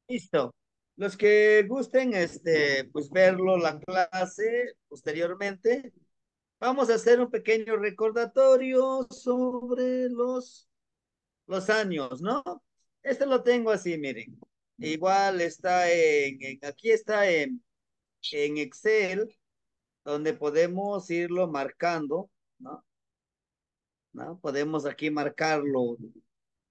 Listo. Los que gusten, pues verlo, la clase posteriormente, vamos a hacer un pequeño recordatorio sobre los años, ¿no? Este lo tengo así, miren. Igual está aquí está en Excel, donde podemos irlo marcando, ¿no? ¿No? Podemos aquí marcarlo.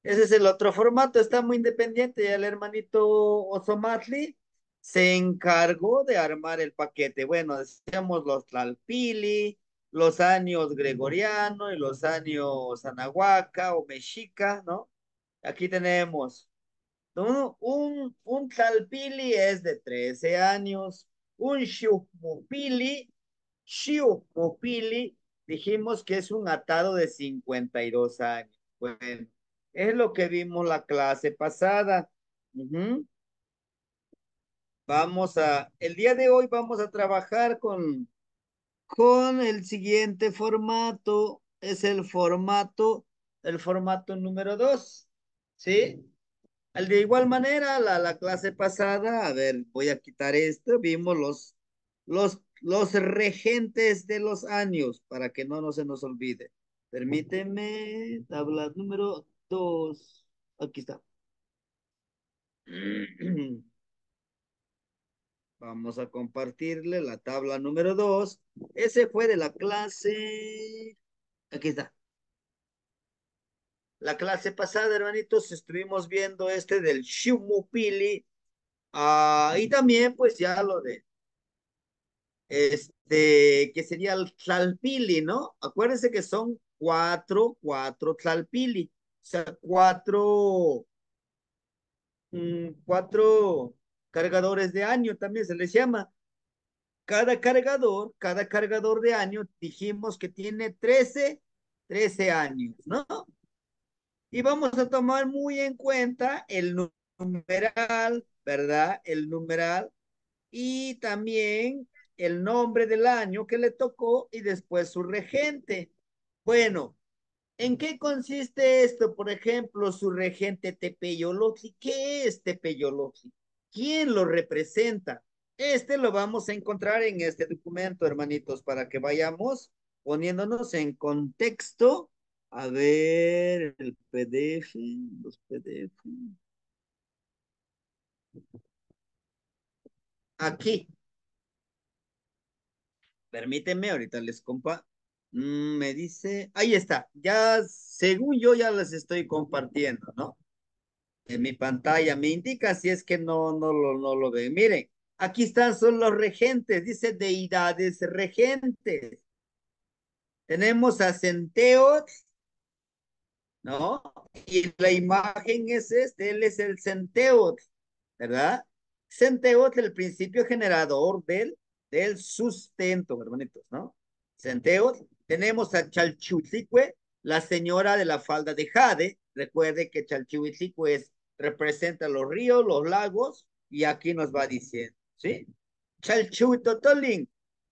Ese es el otro formato, está muy independiente. Ya el hermanito Osomatli se encargó de armar el paquete. Bueno, decíamos los Tlalpili, los años gregoriano y los años anahuaca o mexica, ¿no? Aquí tenemos un Tlalpili es de 13 años, un Xiupopili, dijimos que es un atado de 52 años. Bueno, es lo que vimos la clase pasada. Ujú. El día de hoy vamos a trabajar con el siguiente formato. Es el formato número 2. ¿Sí? De igual manera, la clase pasada, a ver, voy a quitar esto, vimos los regentes de los años, para que no se nos olvide. Permíteme, tabla número 2. Aquí está. Vamos a compartirle la tabla número 2. Ese fue de la clase. Aquí está. La clase pasada, hermanitos, estuvimos viendo este del Shumupili. Y también, pues ya lo de que sería el Tlalpili, ¿no? Acuérdense que son cuatro Tlalpili, o sea, cuatro cargadores de año también se les llama. Cada cargador de año, dijimos que tiene 13 años, ¿no? Y vamos a tomar muy en cuenta el numeral, ¿verdad? El numeral y también el nombre del año que le tocó y después su regente. Bueno, ¿en qué consiste esto? Por ejemplo, su regente Tepeyolotli. ¿Qué es Tepeyolotli? ¿Quién lo representa? Este lo vamos a encontrar en este documento, hermanitos, para que vayamos poniéndonos en contexto. A ver, el PDF, los PDF. Aquí, permíteme, ahorita les compa. Me dice, ahí está, ya según yo ya les estoy compartiendo, ¿no? En mi pantalla me indica si es que no lo ven. Miren, aquí están son los regentes, dice deidades regentes. Tenemos a Centeot, ¿no? Y la imagen es él es el Centeot, ¿verdad? Centeot, el principio generador del sustento, hermanitos, ¿no? Centeot. Tenemos a Chalchutlicue, la señora de la falda de Jade. Recuerde que Chalchutlicue representa los ríos, los lagos, y aquí nos va diciendo, ¿sí? Chalchutotolin,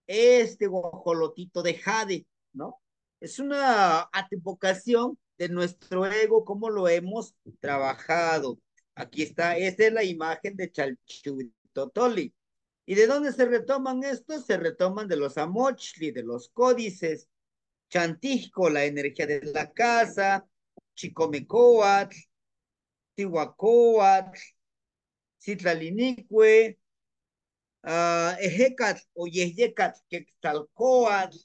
este guajolotito de Jade, ¿no? Es una advocación de nuestro ego, cómo lo hemos trabajado. Aquí está, esta es la imagen de Chalchutotoli. ¿Y de dónde se retoman estos? Se retoman de los amochli, de los códices. Chantisco, la energía de la casa. Chicomecoatl, Tihuacoatl, Citlalinicue, Ejecat o Yeyecat, Quetzalcoatl.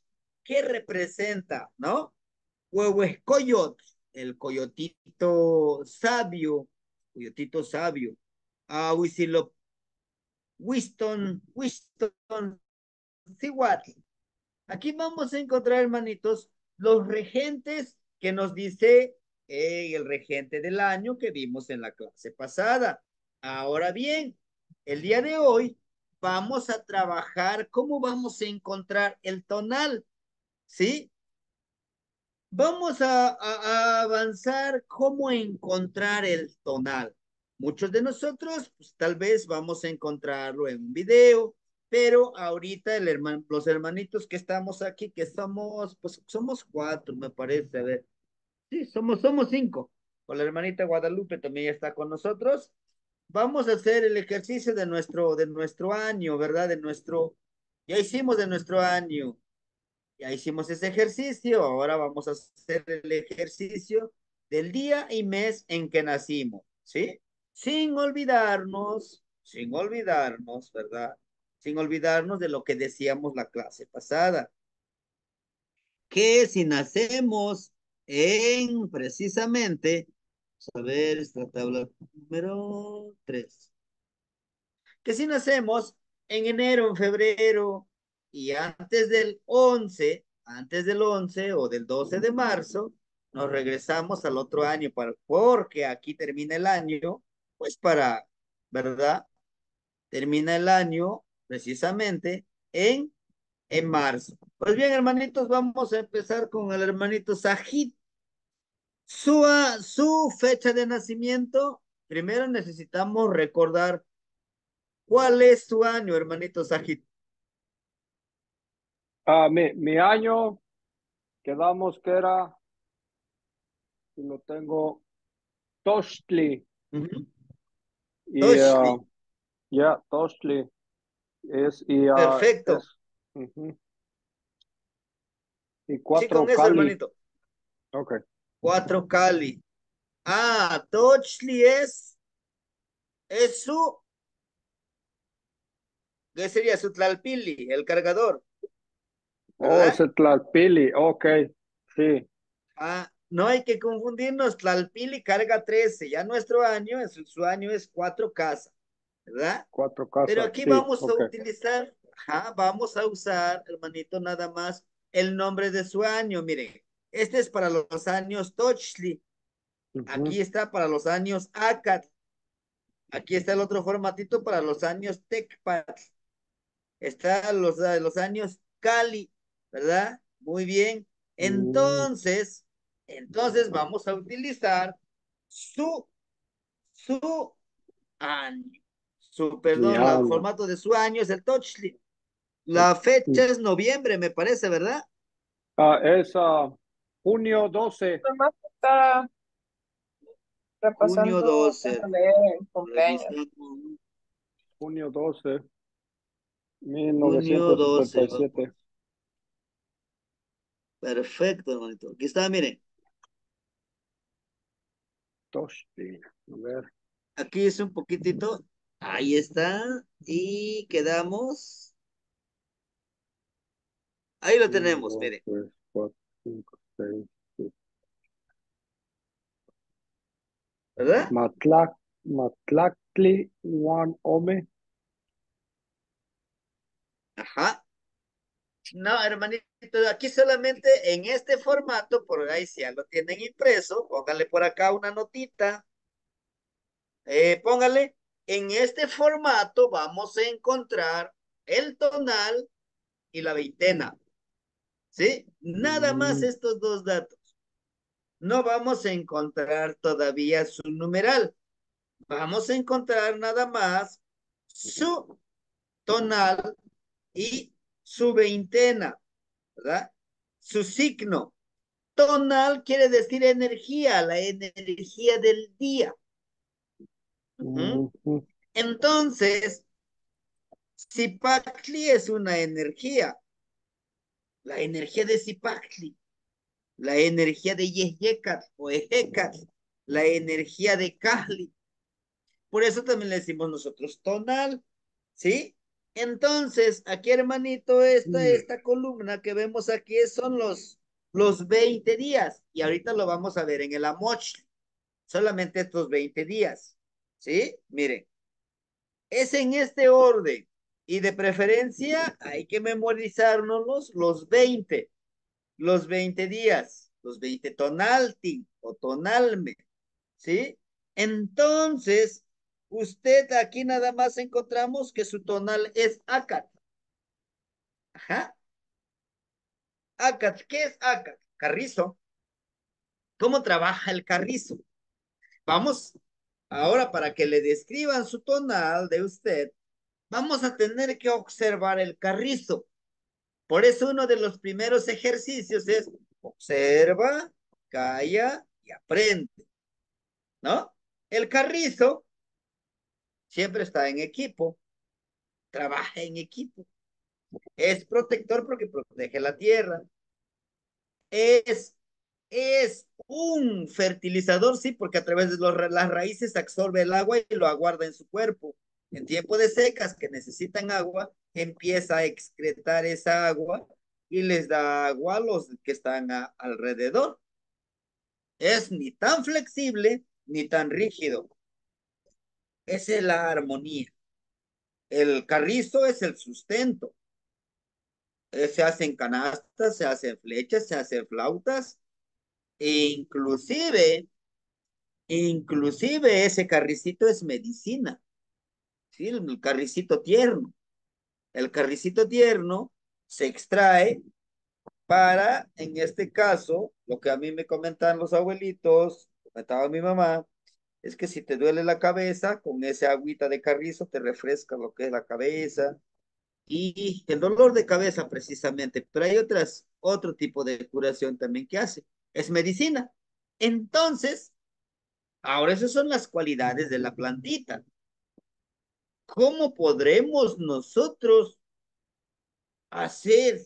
¿Qué representa, no? Huehuescoyot, el coyotito sabio. Huizilo, Winston, Cihuatl. Aquí vamos a encontrar, hermanitos, los regentes que nos dice el regente del año que vimos en la clase pasada. Ahora bien, el día de hoy vamos a trabajar cómo vamos a encontrar el tonal, ¿sí? Vamos a avanzar cómo encontrar el tonal. Muchos de nosotros, pues, tal vez vamos a encontrarlo en un video, pero ahorita los hermanitos que estamos aquí, que somos, pues somos cuatro, me parece, a ver. Sí, somos cinco. Con la hermanita Guadalupe también está con nosotros. vamos a hacer el ejercicio de nuestro año, ¿verdad? Ya hicimos de nuestro año, ya hicimos ese ejercicio, ahora vamos a hacer el ejercicio del día y mes en que nacimos, ¿sí? Sin olvidarnos, ¿verdad? Sin olvidarnos de lo que decíamos la clase pasada, que si nacemos en precisamente, vamos a ver esta tabla número 3, que si nacemos en enero, en febrero y antes del 11 o del 12 de marzo, nos regresamos al otro año porque aquí termina el año, pues ¿verdad? Termina el año precisamente en marzo. Pues bien, hermanitos, vamos a empezar con el hermanito Sajid. Su fecha de nacimiento, primero necesitamos recordar cuál es su año, hermanito Sajid. Mi año, quedamos que era, y lo tengo, Toshli. Ujú. Y Toshli, ya, Toshli perfecto. es, ujú, y Sí, con cuatro eso, Cali. hermanito. Ok. 4 Cali. Ah, Toshli es ¿qué sería? Su Tlalpili, el cargador, Oh, ¿verdad? ese Tlalpili. Ok. Sí, Ah, no hay que confundirnos, Tlalpili carga 13, ya nuestro año, su año es 4 casas, ¿verdad? cuatro Pero casas. aquí Sí, vamos a ok. utilizar, ajá, vamos a usar, hermanito, nada más el nombre de su año. Miren, este es para los años Tochli, Ujú, aquí está para los años Akat, aquí está el otro formatito para los años Tecpat, está los años Cali, ¿verdad? Muy bien. mm, Entonces, entonces vamos a utilizar su, su año. mi Perdón, el año. formato de su año es el Touchly. El- La mm, fecha es noviembre, me parece, ¿verdad? es junio 12. Nomás está Junio repasando, 12. déjame ver el cumpleaños. Revisamos. Junio 12, mil Junio novecientos setenta 12, y vamos. siete Perfecto, hermanito. Aquí está, miren. Toshli. A ver. Aquí es un poquitito. Ahí está. Y quedamos. Ahí lo Uno, tenemos, dos, miren. tres, cuatro, cinco, seis, siete. ¿Verdad? Matlactli, Juan Ome. Ajá. No, hermanito, aquí solamente en este formato, por ahí si ya lo tienen impreso, póngale por acá una notita. Póngale, en este formato vamos a encontrar el tonal y la veintena, ¿sí? Nada más Mm, estos dos datos. No vamos a encontrar todavía su numeral. Vamos a encontrar nada más su tonal y su veintena, ¿verdad? Su signo. Tonal quiere decir energía, la energía del día. Ujú. ujú, Entonces, Zipacli es una energía, la energía de Zipacli, la energía de Yeyekat o Ejekat, la energía de Kahli. Por eso también le decimos nosotros tonal, ¿sí? Entonces, aquí, hermanito, mm, esta columna que vemos aquí son los 20 días. Y ahorita lo vamos a ver en el Amoch, solamente estos 20 días, ¿sí? Miren, es en este orden. Y de preferencia hay que memorizarnos los 20 días, los 20 tonalti o tonalme, ¿sí? Entonces, usted aquí nada más encontramos que su tonal es Acat. Ajá. Acat, ¿qué es Acat? Carrizo. ¿Cómo trabaja el carrizo? Vamos, ahora para que le describan su tonal de usted, vamos a tener que observar el carrizo. Por eso uno de los primeros ejercicios es observa, calla y aprende, ¿no? El carrizo siempre está en equipo, trabaja en equipo. Es protector porque protege la tierra. Es, es un fertilizador, sí, porque a través de las raíces absorbe el agua y lo aguarda en su cuerpo. En tiempo de secas que necesitan agua, empieza a excretar esa agua y les da agua a los que están alrededor. Es ni tan flexible ni tan rígido. Esa es la armonía. El carrizo es el sustento. Se hacen canastas, se hacen flechas, se hacen flautas, e inclusive ese carricito es medicina, ¿sí? El carricito tierno. El carricito tierno se extrae para, en este caso, lo que a mí me comentan los abuelitos, comentaba mi mamá, es que si te duele la cabeza, con esa agüita de carrizo te refresca lo que es la cabeza y el dolor de cabeza precisamente, pero hay otro tipo de curación también que hace, es medicina. Entonces, ahora esas son las cualidades de la plantita. ¿Cómo podremos nosotros hacer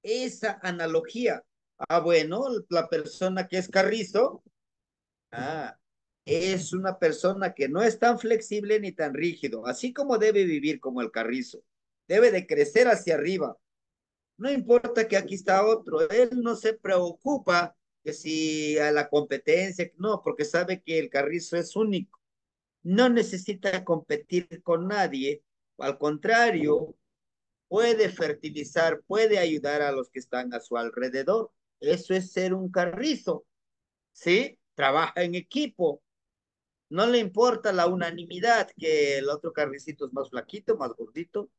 esa analogía? Ah, bueno, la persona que es carrizo, ah, es una persona que no es tan flexible ni tan rígido, así como debe vivir como el carrizo. Debe de crecer hacia arriba. No importa que aquí está otro, él no se preocupa que si a la competencia, no, porque sabe que el carrizo es único. No necesita competir con nadie, al contrario, puede fertilizar, puede ayudar a los que están a su alrededor. Eso es ser un carrizo, ¿sí? Trabaja en equipo, no le importa la unanimidad, que el otro carricito es más flaquito, más gordito.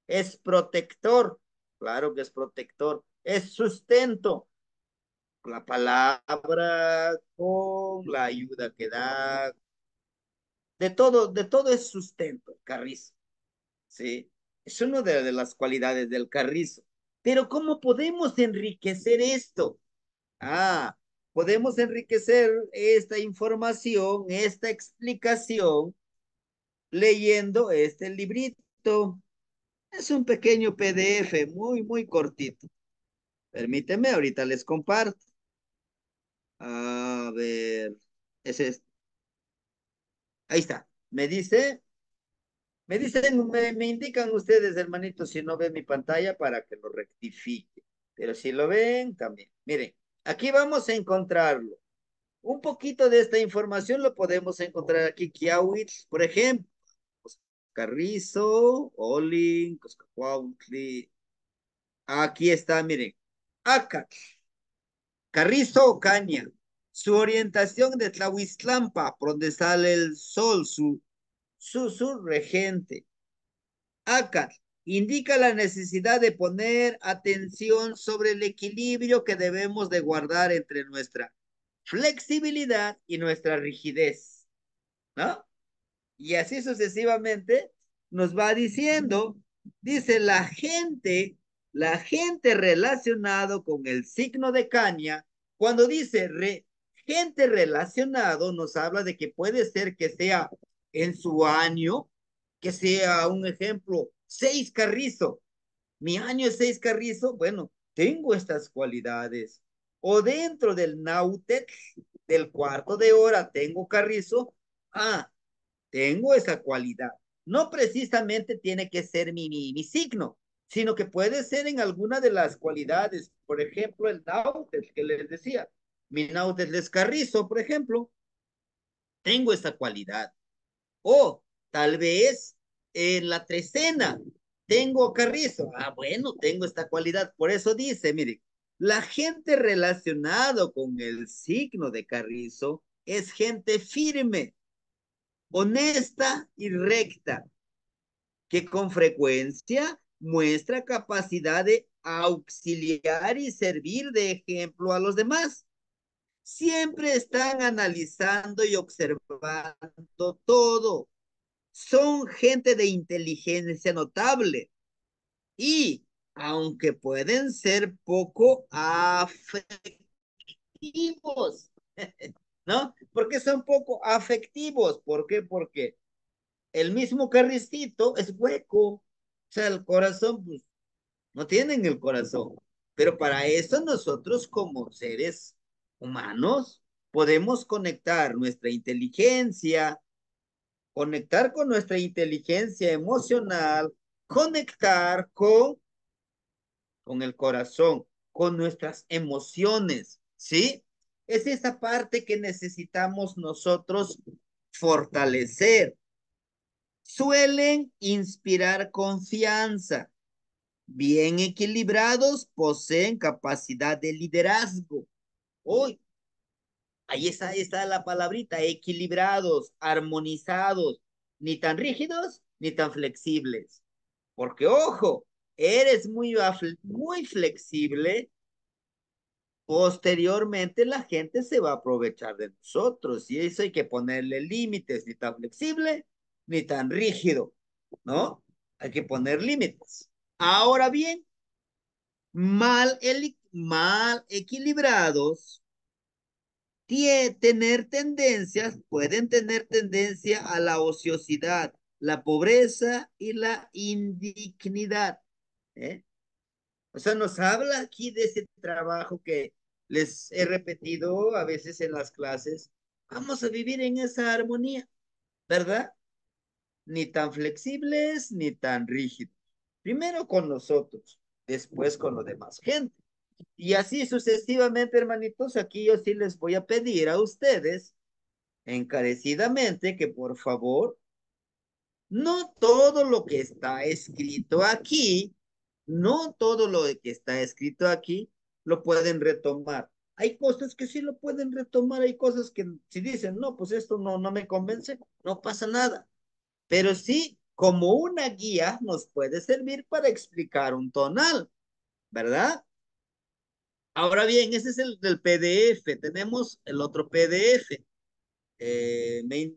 Es protector, claro que es protector. Es sustento, la palabra con la ayuda que da. De todo es sustento, carrizo. ¿Sí? Es una de las cualidades del carrizo. Pero ¿cómo podemos enriquecer esto? Ah, podemos enriquecer esta información, esta explicación, leyendo este librito. Es un pequeño PDF muy cortito. Permíteme, ahorita les comparto. A ver, ese es, ahí está. Me indican ustedes, hermanitos, si no ven mi pantalla para que lo rectifique. Pero si lo ven, también. Miren, aquí vamos a encontrarlo. Un poquito de esta información lo podemos encontrar aquí, Kiawitz, por ejemplo. Carrizo, Olin, Coscacuautli. Aquí está, miren. Acat, Carrizo o Caña. Su orientación de Tlahuiztlampa, por donde sale el sol, su regente. Acat indica la necesidad de poner atención sobre el equilibrio que debemos de guardar entre nuestra flexibilidad y nuestra rigidez, ¿no? Y así sucesivamente nos va diciendo, dice la gente relacionado con el signo de caña, cuando dice gente relacionado, nos habla de que puede ser que sea en su año, que sea un ejemplo, 6 carrizo. Mi año es 6 carrizo, bueno, tengo estas cualidades. O dentro del náutex, del cuarto de hora, tengo carrizo. Ah, tengo esa cualidad. No precisamente tiene que ser mi signo, sino que puede ser en alguna de las cualidades. Por ejemplo, el náutex que les decía. Mi náutex es carrizo, por ejemplo, tengo esa cualidad. O tal vez en la trecena tengo carrizo. Ah, bueno, tengo esta cualidad. Por eso dice, mire, la gente relacionado con el signo de carrizo es gente firme, honesta y recta, que con frecuencia muestra capacidad de auxiliar y servir de ejemplo a los demás. Siempre están analizando y observando todo. Son gente de inteligencia notable y, aunque pueden ser poco afectivos, ¿no? ¿Por qué son poco afectivos? ¿Por qué? Porque el mismo carricito es hueco. O sea, el corazón, pues, no tienen el corazón. Pero para eso nosotros como seres humanos podemos conectar con nuestra inteligencia emocional, conectar con el corazón, con nuestras emociones, ¿sí? Es esa parte que necesitamos nosotros fortalecer. Suelen inspirar confianza. Bien equilibrados, poseen capacidad de liderazgo. Hoy, ahí está la palabrita, equilibrados, armonizados, ni tan rígidos ni tan flexibles. Porque, ojo, eres muy flexible, posteriormente la gente se va a aprovechar de nosotros y eso hay que ponerle límites, ni tan flexible ni tan rígido, ¿no? Hay que poner límites. Ahora bien, mal equilibrados, pueden tener tendencia a la ociosidad, la pobreza y la indignidad. ¿Eh? O sea, nos habla aquí de ese trabajo que les he repetido a veces en las clases. Vamos a vivir en esa armonía, ¿verdad? Ni tan flexibles ni tan rígidos. Primero con nosotros, después con los demás gente. Y así sucesivamente, hermanitos, aquí yo sí les voy a pedir a ustedes encarecidamente que por favor, no todo lo que está escrito aquí, no todo lo que está escrito aquí lo pueden retomar. Hay cosas que sí lo pueden retomar, hay cosas que si dicen, no, pues esto no me convence, no pasa nada. Pero sí, como una guía nos puede servir para explicar un tonal, ¿verdad? Ahora bien, ese es el del PDF. Tenemos el otro PDF. Eh, me,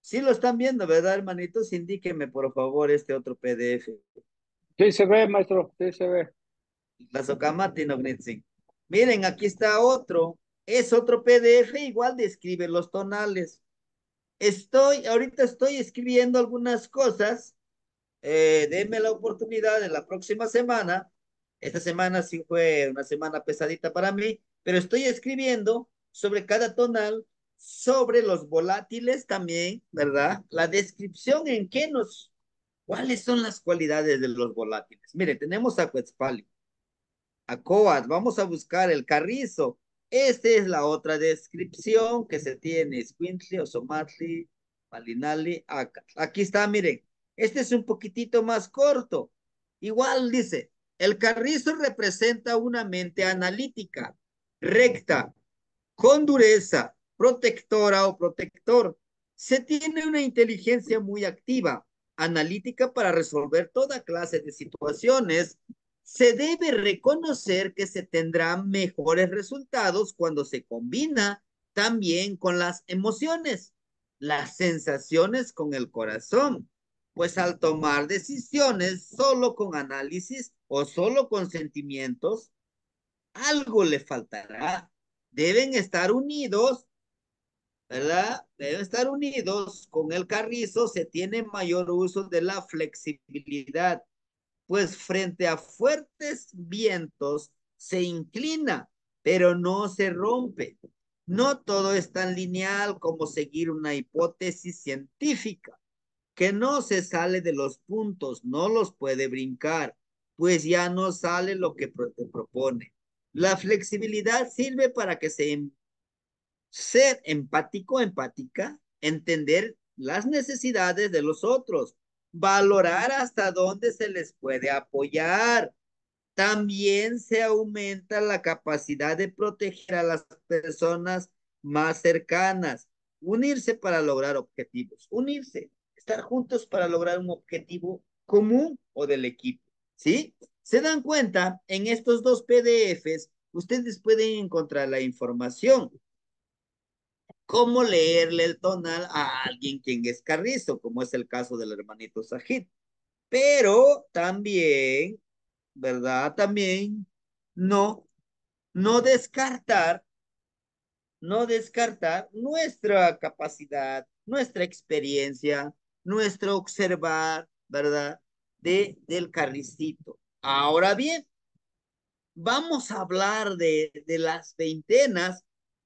sí lo están viendo, ¿verdad, hermanitos? Indíqueme, por favor, este otro PDF. Sí se ve, maestro, sí se ve. La Socamati no Gnitsin. Miren, aquí está otro. Es otro PDF, igual describe los tonales. Ahorita estoy escribiendo algunas cosas. Denme la oportunidad en la próxima semana. Esta semana sí fue una semana pesadita para mí, pero estoy escribiendo sobre cada tonal, sobre los volátiles también, ¿verdad? La descripción cuáles son las cualidades de los volátiles. Mire, tenemos a Quetzalcoatl, a Coat, vamos a buscar el carrizo. Esta es la otra descripción que se tiene, Squintly, Osomatli, Palinali, Acat. Aquí está, miren, este es un poquitito más corto. Igual dice, el carrizo representa una mente analítica, recta, con dureza, protectora o protector. Se tiene una inteligencia muy activa, analítica para resolver toda clase de situaciones. Se debe reconocer que se tendrán mejores resultados cuando se combina también con las emociones, las sensaciones con el corazón. Pues al tomar decisiones solo con análisis o solo con sentimientos, algo le faltará. Deben estar unidos, ¿verdad? Deben estar unidos con el carrizo, se tiene mayor uso de la flexibilidad, pues frente a fuertes vientos se inclina, pero no se rompe. No todo es tan lineal como seguir una hipótesis científica, que no se sale de los puntos, no los puede brincar, pues ya no sale lo que te propone. La flexibilidad sirve para que ser empático, empática, entender las necesidades de los otros, valorar hasta dónde se les puede apoyar. También se aumenta la capacidad de proteger a las personas más cercanas, unirse para lograr objetivos, unirse, estar juntos para lograr un objetivo común o del equipo, ¿sí? Se dan cuenta, en estos dos PDFs, ustedes pueden encontrar la información, cómo leerle el tonal a alguien quien es carrizo, como es el caso del hermanito Sajid. Pero también, ¿verdad? También no, no descartar, no descartar nuestra capacidad, nuestra experiencia, nuestro observar, ¿verdad? Del carricito. Ahora bien, vamos a hablar de las veintenas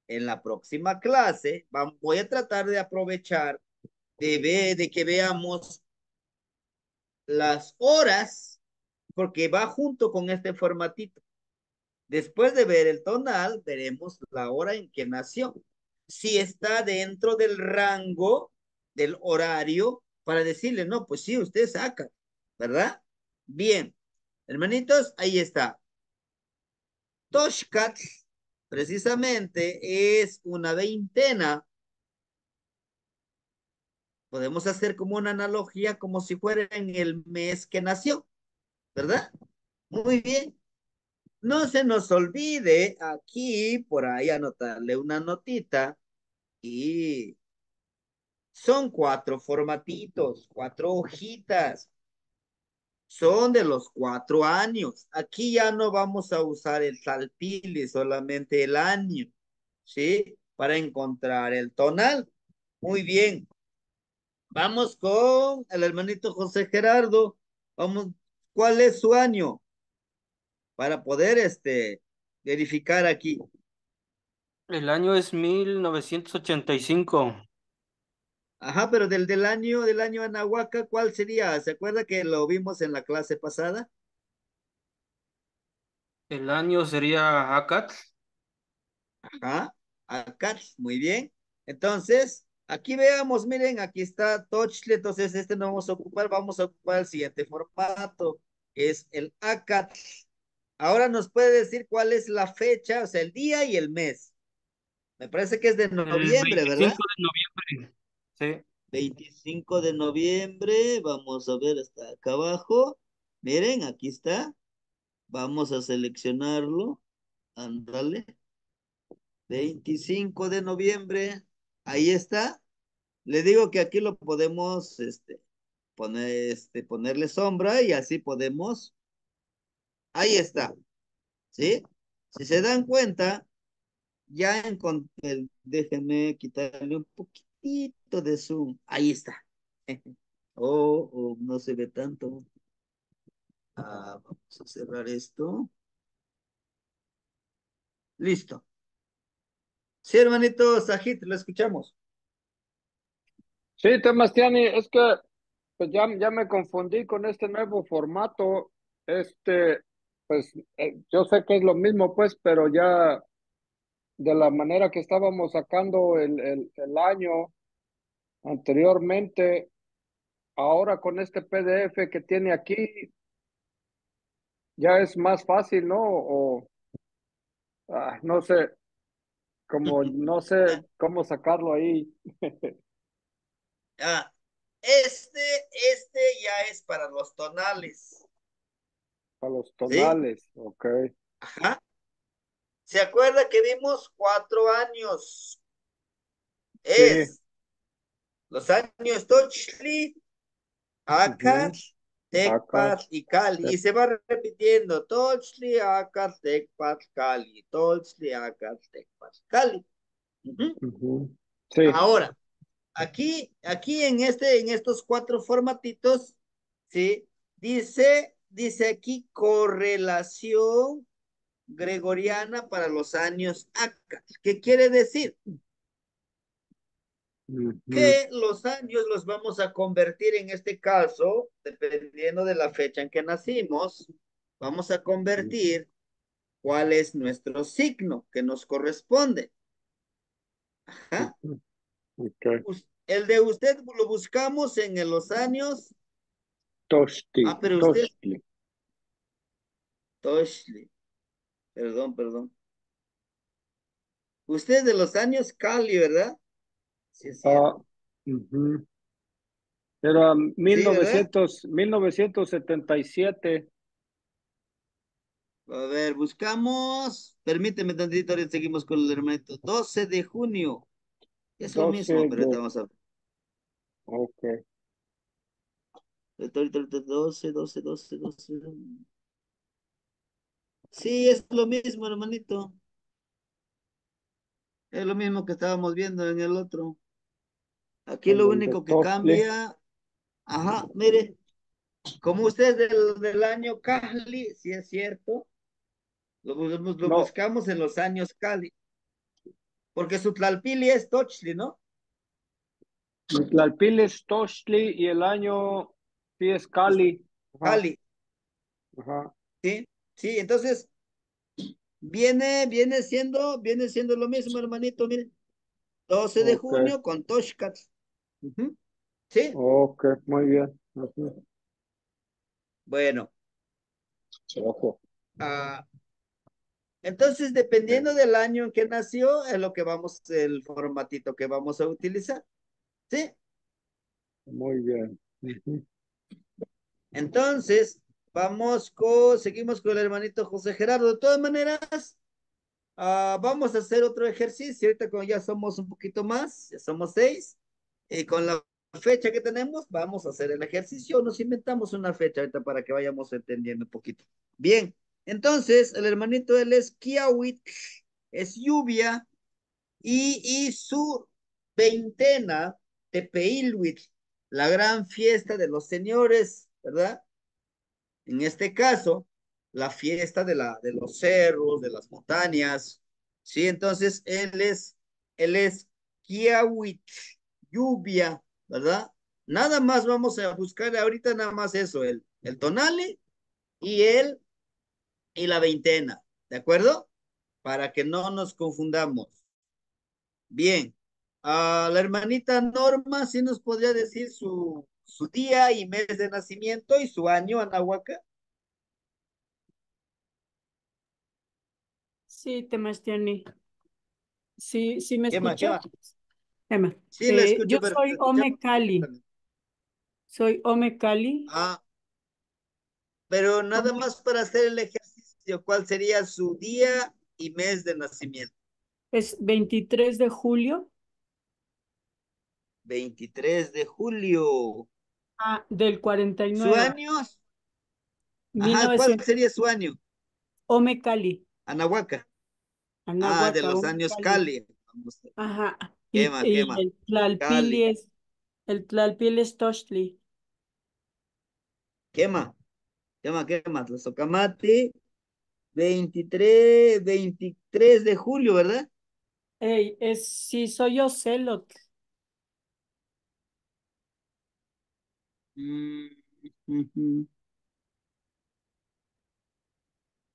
en la próxima clase. Voy a tratar de aprovechar de que veamos las horas, porque va junto con este formatito. Después de ver el tonal, veremos la hora en que nació. Si está dentro del rango del horario para decirle, no, pues sí, usted saca, ¿verdad? Bien, hermanitos, ahí está. Toshkat precisamente es una veintena. Podemos hacer como una analogía como si fuera en el mes que nació, ¿verdad? Muy bien. No se nos olvide aquí, por ahí anotarle una notita y son cuatro formatitos, cuatro hojitas. Son de los 4 años. Aquí ya no vamos a usar el salpili, solamente el año, ¿sí? Para encontrar el tonal. Muy bien. Vamos con el hermanito José Gerardo. Vamos, ¿cuál es su año? Para poder, verificar aquí. El año es 1985. Ajá, pero del año Anahuaca, ¿cuál sería? ¿Se acuerda que lo vimos en la clase pasada? El año sería Acat. Ajá, acá, muy bien. Entonces, aquí veamos, miren, aquí está Touchle, entonces este no vamos a ocupar el siguiente formato, que es el ACAT. Ahora nos puede decir cuál es la fecha, o sea, el día y el mes. Me parece que es de El noviembre, ¿verdad? 25 de noviembre. Sí. 25 de noviembre, vamos a ver hasta acá abajo. Miren, aquí está. Vamos a seleccionarlo. Ándale. 25 de noviembre. Ahí está. Le digo que aquí lo podemos ponerle sombra y así podemos. Ahí está. ¿Sí? Si se dan cuenta, ya encontré. Déjenme quitarle un poquitito de zoom. Ahí está. Oh, no se ve tanto. Vamos a cerrar esto. Listo. Sí, hermanito Sajid, lo escuchamos. Sí, Temastiani, es que pues ya me confundí con este nuevo formato. Este, pues yo sé que es lo mismo, pues, pero ya de la manera que estábamos sacando el año anteriormente, ahora con este PDF que tiene aquí, ya es más fácil, ¿no? O no sé, como no sé cómo sacarlo ahí Ah, este, este ya es para los tonales, a los ¿sí? tonales, ok. Ajá. ¿Se acuerda que vimos 4 años? Sí, Es los años Tochli, Acar, ujú, acá, Tecpat y Cali. Y se va repitiendo Tochli, Acar, Tecpat, Cali. Tochli, Acar, Tecpat, Cali. Ujú. ujú, sí, Ahora, aquí en estos cuatro formatitos, ¿sí? Dice aquí correlación gregoriana para los años ACA. ¿Qué quiere decir? ujú, Que los años los vamos a convertir en este caso, dependiendo de la fecha en que nacimos, vamos a ujú, convertir cuál es nuestro signo que nos corresponde. Ajá. ujú, ok. El de usted lo buscamos en los años. Tosti, Pero usted, tosti. Toshli, perdón. Usted de los años Cali, ¿verdad? Sí, es Ah, cierto. ujú. Era Sí, ¿verdad? 1977. A ver, buscamos. Permíteme tantito, ahorita seguimos con el hermanito. 12 de junio. Es lo 12 mismo, pero de, ahorita vamos a ver. ok. Ahorita, 12. Sí, es lo mismo, hermanito. Es lo mismo que estábamos viendo en el otro. Aquí En lo el de único que Tostle. cambia. Ajá, mire, como usted es del año Cali, si es cierto, lo No, buscamos en los años Cali, porque su Tlalpili es Tochli, ¿no? Tlalpil es Tochtli y el año sí es Cali. Ajá, Cali, ajá. ¿sí? Sí, entonces viene siendo lo mismo, hermanito, mire. 12 de junio con Toshkat. Ujú. ¿Sí? Ok, muy bien. Ujú. Bueno, Ojo. ah, entonces dependiendo del año en que nació, es lo que vamos, el formatito que vamos a utilizar. ¿Sí? Muy bien. Ujú. Entonces, seguimos con el hermanito José Gerardo. De todas maneras, vamos a hacer otro ejercicio. Ahorita como ya somos un poquito más, ya somos 6, y con la fecha que tenemos, vamos a hacer el ejercicio. Nos inventamos una fecha ahorita para que vayamos entendiendo un poquito. Bien, entonces el hermanito él es Kiawit, es lluvia, y su veintena, Tepeilwit, la gran fiesta de los señores, ¿verdad? En este caso, la fiesta de los cerros, de las montañas, ¿sí? Entonces, él es Kiawit, lluvia, ¿verdad? Nada más vamos a buscar ahorita nada más eso, el tonale y y la veintena, ¿de acuerdo? Para que no nos confundamos. Bien. La hermanita Norma sí nos podría decir su día y mes de nacimiento y su año, Anahuaca. Sí, Temastiani. Sí, sí me ¿Qué más? ¿Qué escucha. más? Emma. Sí, la Yo escucho, pero soy la escuchamos Ome Cali. perfectamente. Soy Ome Cali. Ah, pero nada Ome más para hacer el ejercicio, ¿cuál sería su día y mes de nacimiento? es 23 de julio 23 de julio. del ¿Su 49. año? Ajá, ¿cuál 1900. sería su año? Ome Cali. Anahuaca. De Anahuaca, los Ome años Cali. Cali. Vamos a- Ajá. Quema, Y quema. el Tlalpili Cali. es Tochtli. Quema, quema. Tlazocamati, 23 de julio, ¿verdad? Ey, sí, soy Ocelot. Mm, ujú.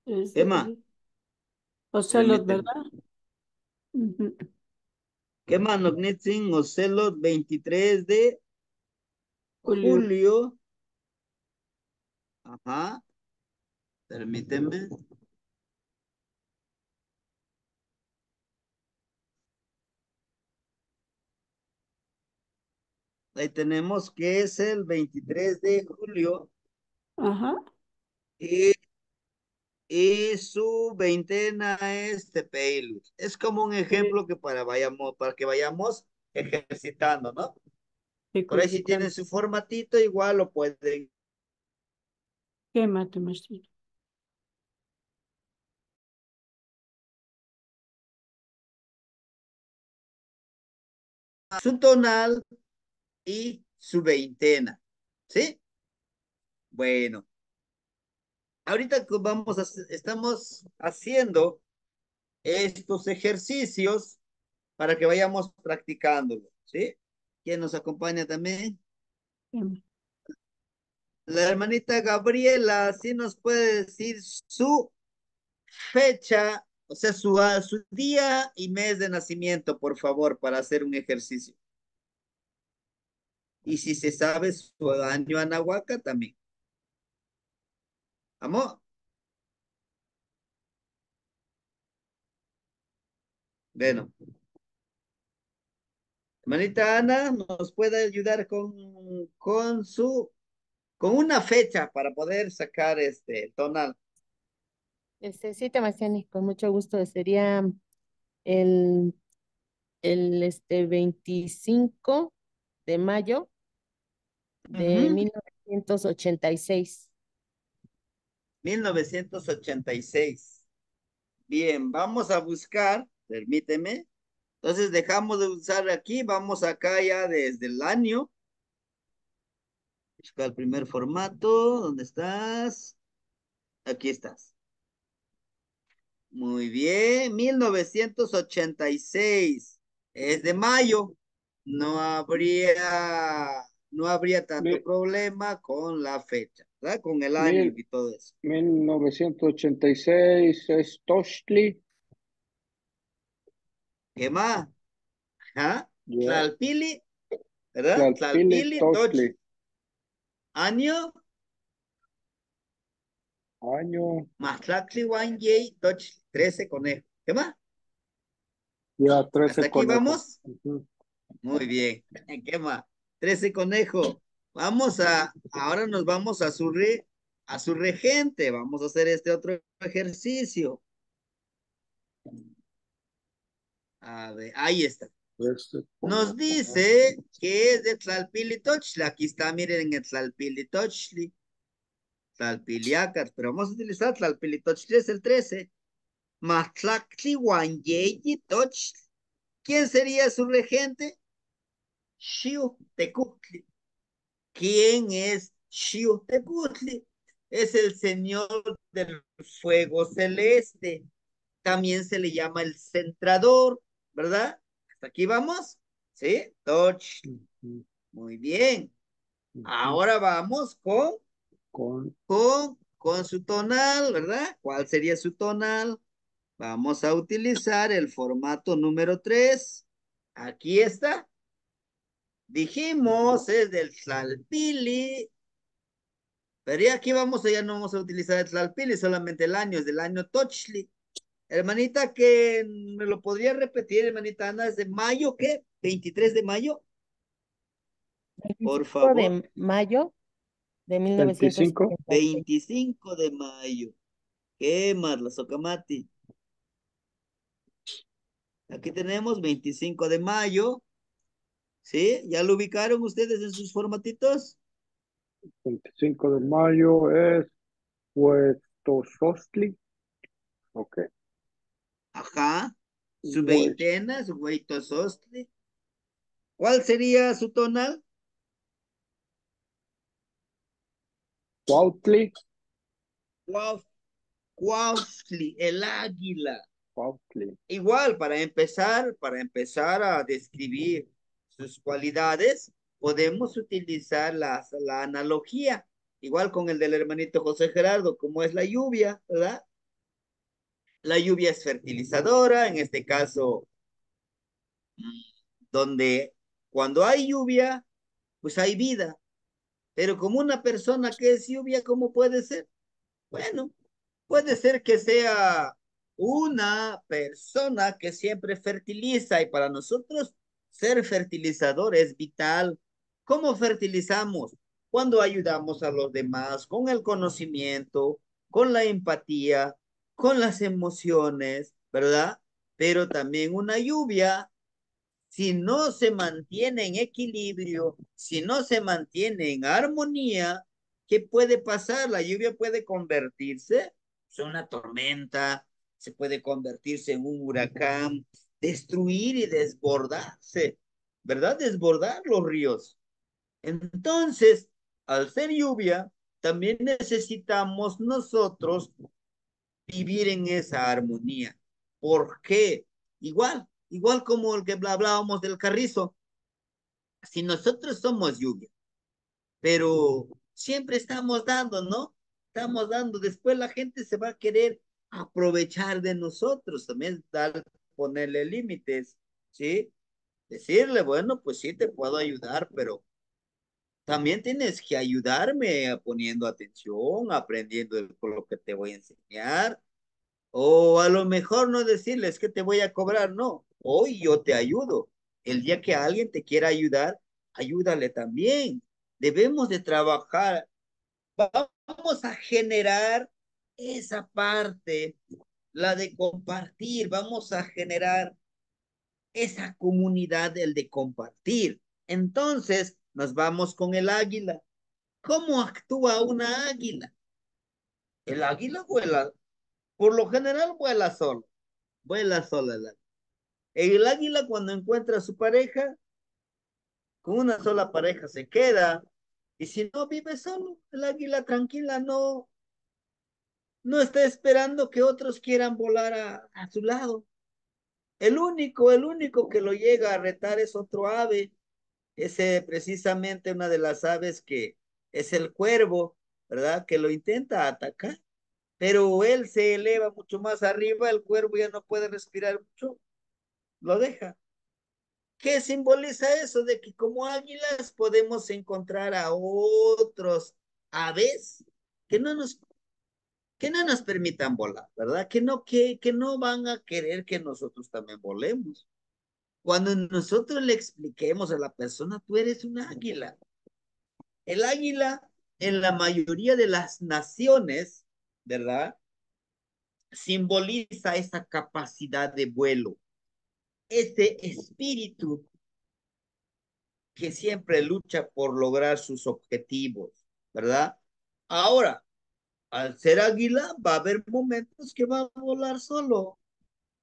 Es, Quema, Ocelot, permíteme. ¿verdad? Ujú. Quema, Nognitzin, Ocelot, 23 de Julio. julio. Ajá, permíteme. Ahí tenemos que es el 23 de julio Ajá. y, y su veintena es Tepeilus. Es como un ejemplo que para que vayamos ejercitando, ¿no? Por ahí si tienen su formatito, igual lo pueden. ¿Qué mate, maestro? Su tonal y su veintena, ¿sí? Bueno, ahorita estamos haciendo estos ejercicios para que vayamos practicándolo, ¿sí? ¿Quién nos acompaña también? La hermanita Gabriela, ¿sí nos puede decir su fecha, o sea, su día y mes de nacimiento, por favor, para hacer un ejercicio? Y si se sabe su año anahuaca también. ¿Amor? Bueno, hermanita Ana, ¿nos puede ayudar con una fecha para poder sacar este tonal? Sí, Sebastián, con mucho gusto. Sería el, el 25 de mayo de Ujú. 1986. 1986. Bien, vamos a buscar, permíteme. Entonces dejamos de usar aquí, vamos acá ya desde el año Busca el primer formato. ¿Dónde estás? Aquí estás. Muy bien. 1986. Es de mayo. No habría, no habría tanto Mi- problema con la fecha, ¿verdad? Con el año mil, y todo eso. 1986 es Tochtli. ¿Qué más? ¿Ah? Ya, Tlalpili, ¿verdad? Tlalpili Tlalpili, Toch. Tochtli. Año, Año, Matlacli, Wanyay, Toch, 13 conejos. ¿Qué más? ya ¿Hasta 13 aquí conejos. vamos? Ujú. Muy bien. ¿Qué más? 13 conejos. Ahora nos vamos a su regente. Vamos a hacer este otro ejercicio. A ver, ahí está. 13 Nos conejos. dice que es de Tlalpili Tochli. Aquí está, miren, en Tlalpili Tochli. Tlalpiliacas, pero vamos a utilizar Tlalpili Tochli, es el 13. Matlactli Wanyeyi Tochli. ¿Quién sería su regente? Xiu Tecutli. ¿Quién es Xiu Tecutli? Es el señor del fuego celeste. También se le llama el centrador, ¿verdad? Hasta aquí vamos. ¿Sí? Toch. Ujú, Muy bien. ujú. Ahora vamos Con con su tonal, ¿verdad? ¿Cuál sería su tonal? Vamos a utilizar el formato número 3. Aquí está. Dijimos, es del Tlalpili. Pero ya aquí ya no vamos a utilizar el Tlalpili, solamente el año, es del año Tochli. Hermanita, que me lo podría repetir, hermanita Ana, es de mayo, ¿qué? 23 de mayo, por 25 favor. de mayo de 25. 1986. 25 de mayo. ¿Qué más, la Socamati? Aquí tenemos 25 de mayo. ¿Sí? ¿Ya lo ubicaron ustedes en sus formatitos? 25 de mayo es Huetozostli. Ok. Ajá. Su Hues- veintena, su Hueytosostli. ¿Cuál sería su tonal? Cuautli. Cuau- Cuautli, el águila. Cuautli. Igual, para empezar a describir sus cualidades, podemos utilizar la analogía, igual con el del hermanito José Gerardo, como es la lluvia, ¿verdad? La lluvia es fertilizadora, en este caso, donde cuando hay lluvia, pues hay vida, pero como una persona que es lluvia, ¿cómo puede ser? Bueno, puede ser que sea una persona que siempre fertiliza y para nosotros ser fertilizador es vital. ¿Cómo fertilizamos? Cuando ayudamos a los demás con el conocimiento, con la empatía, con las emociones, ¿verdad? Pero también una lluvia si no se mantiene en equilibrio, si no se mantiene en armonía, ¿qué puede pasar? La lluvia puede convertirse en una tormenta, se puede convertirse en un huracán, destruir y desbordarse, ¿verdad? Desbordar los ríos. Entonces, al ser lluvia, también necesitamos nosotros vivir en esa armonía. ¿Por qué? Igual como el que hablábamos del carrizo, si nosotros somos lluvia, pero siempre estamos dando, ¿no? Estamos dando, después la gente se va a querer aprovechar de nosotros, también dar, ponerle límites, ¿sí? Decirle, bueno, pues sí te puedo ayudar, pero también tienes que ayudarme poniendo atención, aprendiendo lo que te voy a enseñar. O a lo mejor no decirles que te voy a cobrar, no. Hoy yo te ayudo. El día que alguien te quiera ayudar, ayúdale también. Debemos de trabajar. Vamos a generar esa parte, la de compartir. Vamos a generar esa comunidad, el de compartir. Entonces, nos vamos con el águila. ¿Cómo actúa una águila? El águila vuela, por lo general vuela sola el águila. El águila cuando encuentra a su pareja, con una sola pareja se queda, Y si no vive solo, el águila tranquila no está esperando que otros quieran volar a su lado. El único que lo llega a retar es otro ave, ese precisamente una de las aves que es el cuervo, ¿verdad? Que lo intenta atacar, pero él se eleva mucho más arriba, el cuervo ya no puede respirar mucho, lo deja. ¿Qué simboliza eso? De que como águilas podemos encontrar a otros aves que no nos, que no nos permitan volar, ¿verdad? Que no van a querer que nosotros también volemos. Cuando nosotros le expliquemos a la persona, tú eres un águila. El águila en la mayoría de las naciones, ¿verdad? Simboliza esa capacidad de vuelo, ese espíritu que siempre lucha por lograr sus objetivos, ¿verdad? Ahora, al ser águila, va a haber momentos que va a volar solo,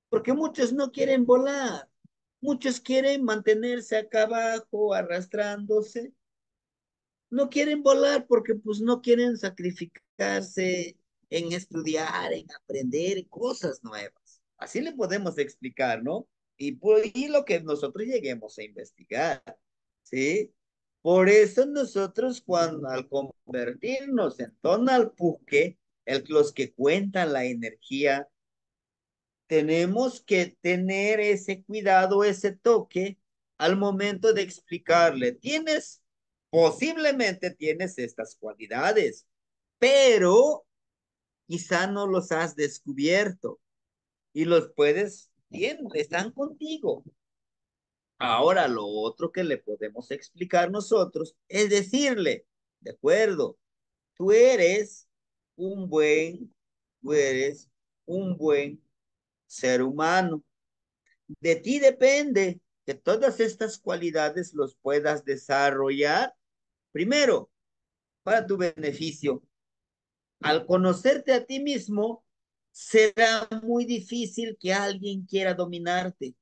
porque muchos no quieren volar, muchos quieren mantenerse acá abajo, arrastrándose, no quieren volar porque pues no quieren sacrificarse en estudiar, en aprender cosas nuevas. Así le podemos explicar, ¿no? Y por ahí lo que nosotros lleguemos a investigar, ¿sí? Por eso nosotros cuando al convertirnos en Tonalpuque, los que cuentan la energía, tenemos que tener ese cuidado, ese toque al momento de explicarle. Posiblemente tienes estas cualidades, pero quizá no los has descubierto y los puedes, bien, están contigo. Ahora, lo otro que le podemos explicar nosotros es decirle, de acuerdo, tú eres un buen, tú eres un buen ser humano. De ti depende que todas estas cualidades los puedas desarrollar, primero, para tu beneficio. Al conocerte a ti mismo, será muy difícil que alguien quiera dominarte.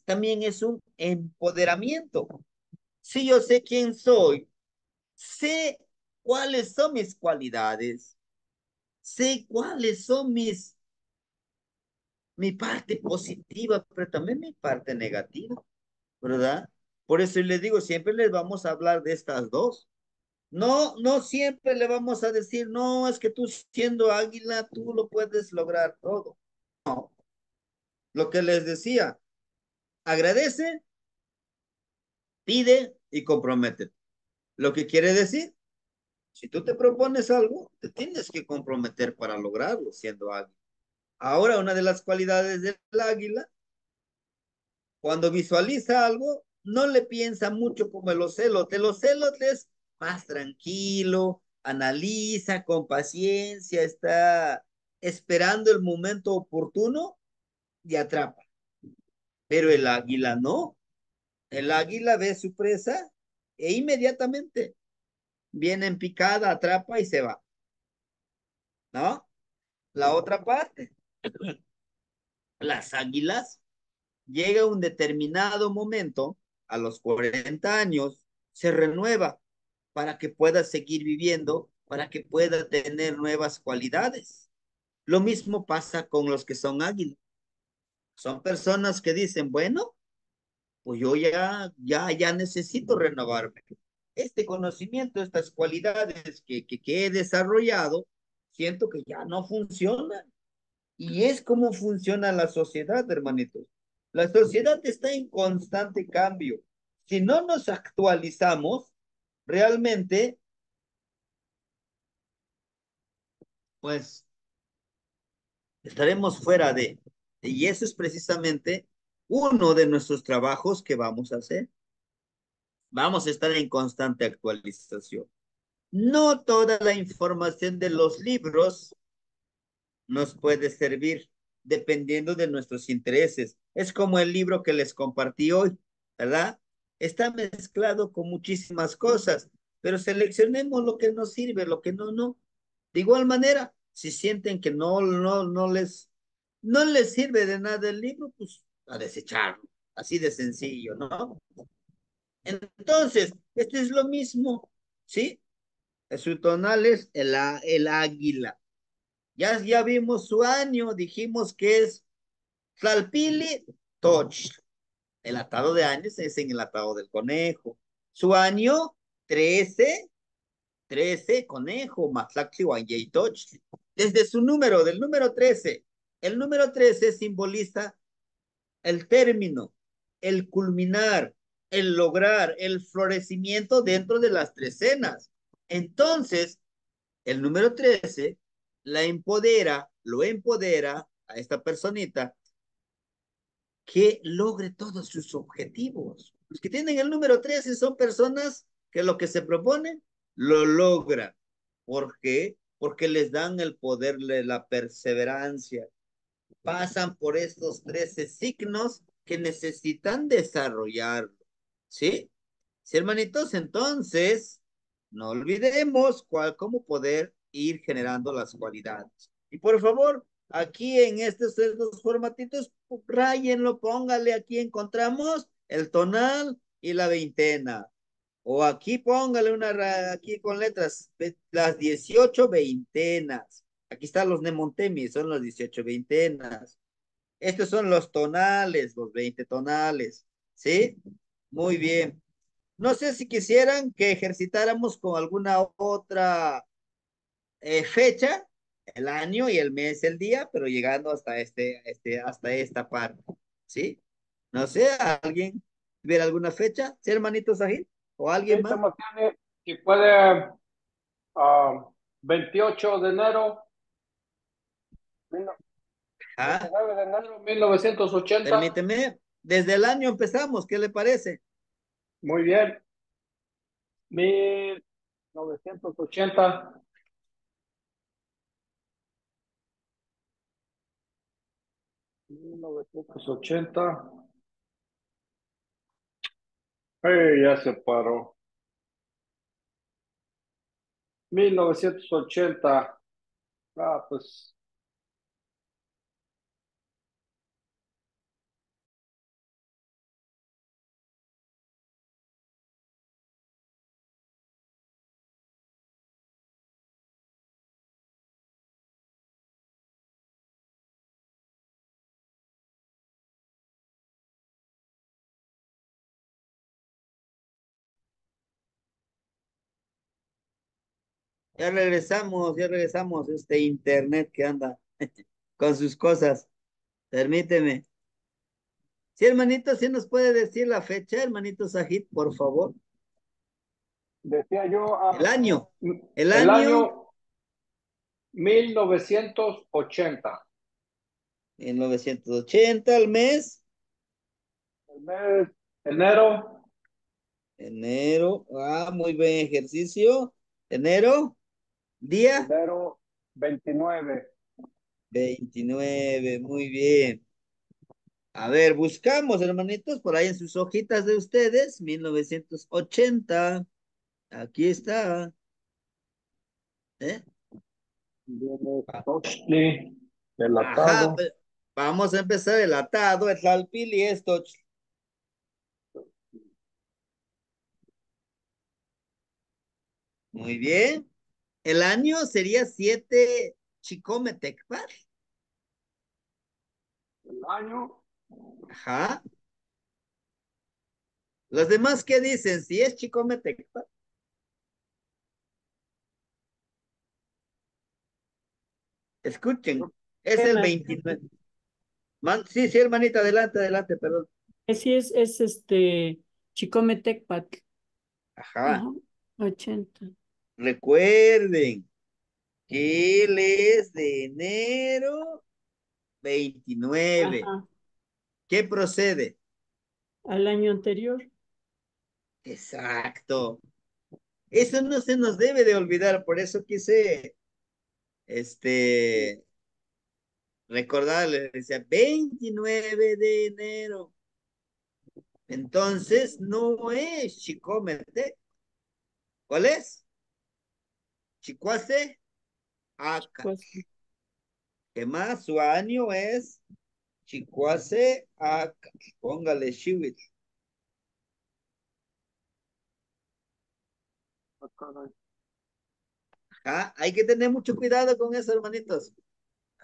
También es un empoderamiento. Si yo sé quién soy, sé cuáles son mis cualidades, sé cuáles son mi parte positiva, pero también mi parte negativa. ¿Verdad? Por eso les digo, siempre les vamos a hablar de estas dos. No siempre le vamos a decir, no, es que tú siendo águila, tú lo puedes lograr todo. Lo que les decía, agradece, pide y compromete. Lo que quiere decir, si tú te propones algo, te tienes que comprometer para lograrlo siendo águila. Ahora, una de las cualidades del águila, cuando visualiza algo, no le piensa mucho como el ocelote. El ocelote es más tranquilo, analiza con paciencia, está esperando el momento oportuno y atrapa. Pero el águila no. El águila ve su presa e inmediatamente viene en picada, atrapa y se va. ¿No? La otra parte, las águilas llega un determinado momento, a los 40 años, se renueva para que pueda seguir viviendo, para que pueda tener nuevas cualidades. Lo mismo pasa con los que son águilas. Son personas que dicen, bueno, pues yo ya necesito renovarme. Este conocimiento, estas cualidades que he desarrollado, siento que ya no funcionan. Y es como funciona la sociedad, hermanitos. La sociedad está en constante cambio. Si no nos actualizamos, realmente, pues estaremos fuera de. Y eso es precisamente uno de nuestros trabajos que vamos a hacer. Vamos a estar en constante actualización. No toda la información de los libros nos puede servir dependiendo de nuestros intereses. Es como el libro que les compartí hoy, ¿verdad? Está mezclado con muchísimas cosas, pero seleccionemos lo que nos sirve, lo que no, no. De igual manera, si sienten que no les sirve de nada el libro, pues a desecharlo. Así de sencillo, ¿no? Entonces, esto es lo mismo. ¿sí? Su tonal es el águila. Ya vimos su año, dijimos que es Tlalpili Toch. El atado de años es en el atado del conejo. Su año, 13 conejo, Matlaxi Toch. Desde su número, del número 13. El número 13 simboliza el término, el culminar, el lograr, el florecimiento dentro de las trecenas. Entonces, el número 13 la empodera, lo empodera a esta personita que logre todos sus objetivos. Los que tienen el número 13 son personas que lo que se proponen lo logran. ¿Por qué? Porque les dan el poder de la perseverancia. Pasan por estos 13 signos que necesitan desarrollarlo. ¿Sí? Sí, hermanitos, entonces, no olvidemos cómo poder ir generando las cualidades. Y por favor, aquí en estos dos formatitos, rayenlo, póngale, aquí encontramos el tonal y la veintena. O aquí póngale aquí con letras, las 18 veintenas. Aquí están los nemontemis, son las 18 veintenas. Estos son los tonales, los 20 tonales. ¿Sí? Muy bien. No sé si quisieran que ejercitáramos con alguna otra fecha, el año y el mes, el día, pero llegando hasta hasta esta parte, ¿sí? No sé, ¿alguien ver alguna fecha? ¿Sí, hermanito Sahil? ¿O alguien Sí, más? Sebastián, si puede, 28 de enero, Ah, 29 de enero de 1980. permíteme, desde el año empezamos, ¿qué le parece? Muy bien. 1980. 1980. Ya se paró. 1980. Pues Ya regresamos, este internet que anda con sus cosas. Permíteme. Sí, hermanito, ¿sí nos puede decir la fecha, hermanito Sajid, por favor? decía yo, El año. El el año, año 1980. 1980, el mes, El mes enero. enero. Ah, muy buen ejercicio. Enero, día Enero 29. 29, muy bien. A ver, buscamos, hermanitos, por ahí en sus hojitas de ustedes, 1980. Aquí está. ¿Eh? Viene Tochtli, el Ajá, atado. vamos a empezar el atado, el tlalpili, esto. Muy bien. El año sería 7 Chicometecpa. El año. Ajá. Los demás, ¿qué dicen? Si es Chicometecpa. Escuchen, es el Pena. 29. Sí, sí, hermanita, adelante, adelante, perdón. Sí, es Chicome Tecpat. Ajá. Ajá, 80. Recuerden que él es de enero 29. Ajá, ¿Qué procede? al año anterior. Exacto. Eso no se nos debe de olvidar, por eso quise, este, recordarle, decía 29 de enero. Entonces, no es Chicomete. ¿Cuál es? Chicuase Aca. Pues, ¿Qué más? Su año es Chicuase Aca. Póngale Chiwit. Hay que tener mucho cuidado con eso, hermanitos.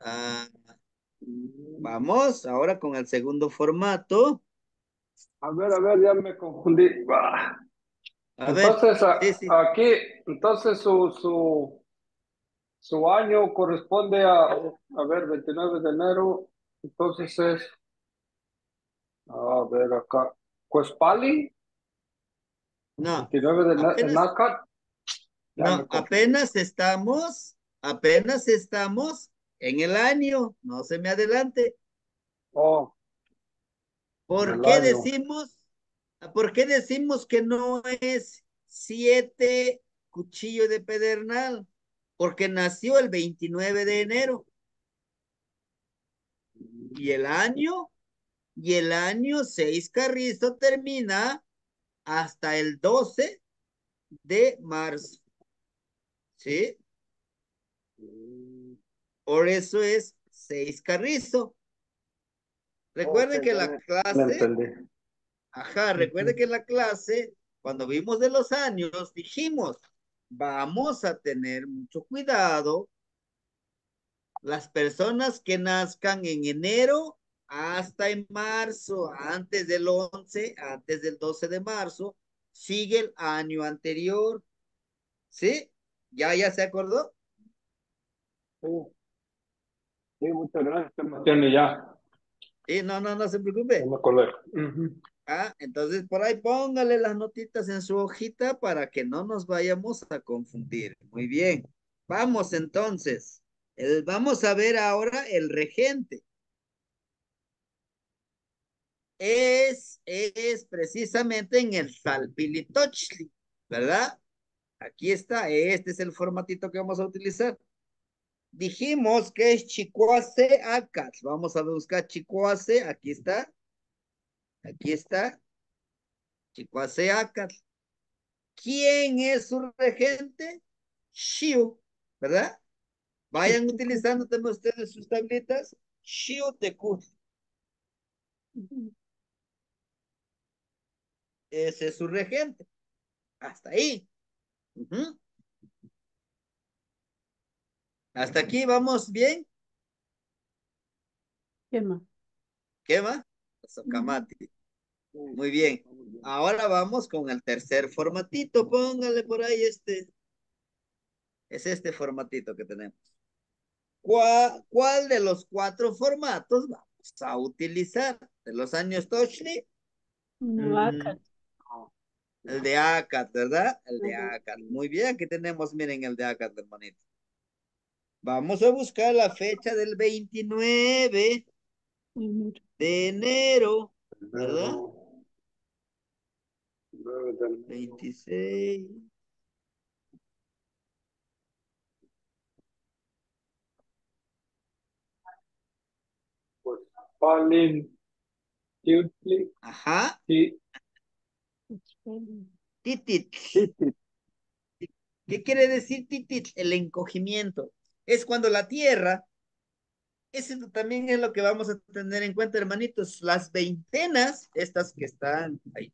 Ah, vamos ahora con el segundo formato. A ver, ya me confundí. A ver, Entonces, sí, sí. aquí, entonces su año corresponde a ver, 29 de enero. Entonces a ver acá, Cuespali, No, 29 de apenas, Nácat, ya me no, confundí. apenas estamos en el año. No se me adelante. Oh, en ¿Por el qué año. decimos, por qué decimos que no es 7 cuchillo de pedernal? Porque nació el 29 de enero y el año 6 Carrizo termina hasta el 12 de marzo, ¿sí? Por eso es 6 Carrizo. Ok, Recuerden que la ya le clase, entendí. recuerden que en la clase, cuando vimos de los años, dijimos, vamos a tener mucho cuidado. Las personas que nazcan en enero hasta en marzo, antes del 11, antes del 12 de marzo, sigue el año anterior. ¿Sí? ¿Ya se acordó? Sí, sí, muchas gracias, Sebastián, y ya, Sí, no se ya preocupe. me acordé. Ujú. Entonces por ahí póngale las notitas en su hojita para que no nos vayamos a confundir. Muy bien. Vamos entonces. Vamos a ver ahora el regente. Es precisamente en el Salpilitochli, ¿verdad? Aquí está, este es el formatito que vamos a utilizar. Dijimos que es Chicoase Acat. Vamos a buscar Chicoase, aquí está, Chicoase Acat. ¿Quién es su regente? Shiu, ¿verdad? Vayan utilizando también ustedes sus tablitas. Shiu Tekut, ese es su regente. Hasta ahí. Ujú. Hasta aquí vamos bien. ¿Qué más? ¿Qué va? Socamati. Muy bien. Ahora vamos con el tercer formatito. Póngale por ahí este. Es este formatito que tenemos. ¿Cuál de los 4 formatos vamos a utilizar? De los años Toshli. Una Mm, vaca. el de ACAT, ¿verdad? El de Ajá. ACAT. Muy bien, aquí tenemos, miren, el de ACAT, hermanito. Vamos a buscar la fecha del 29 Ujú. de enero, ¿verdad? Enero, 9 de enero. 26. Pues, Palin, Tutli, Ajá. y Titit. Titi. ¿Qué quiere decir titit? El encogimiento. Es cuando la tierra, eso también es lo que vamos a tener en cuenta, hermanitos. Las veintenas, estas que están ahí,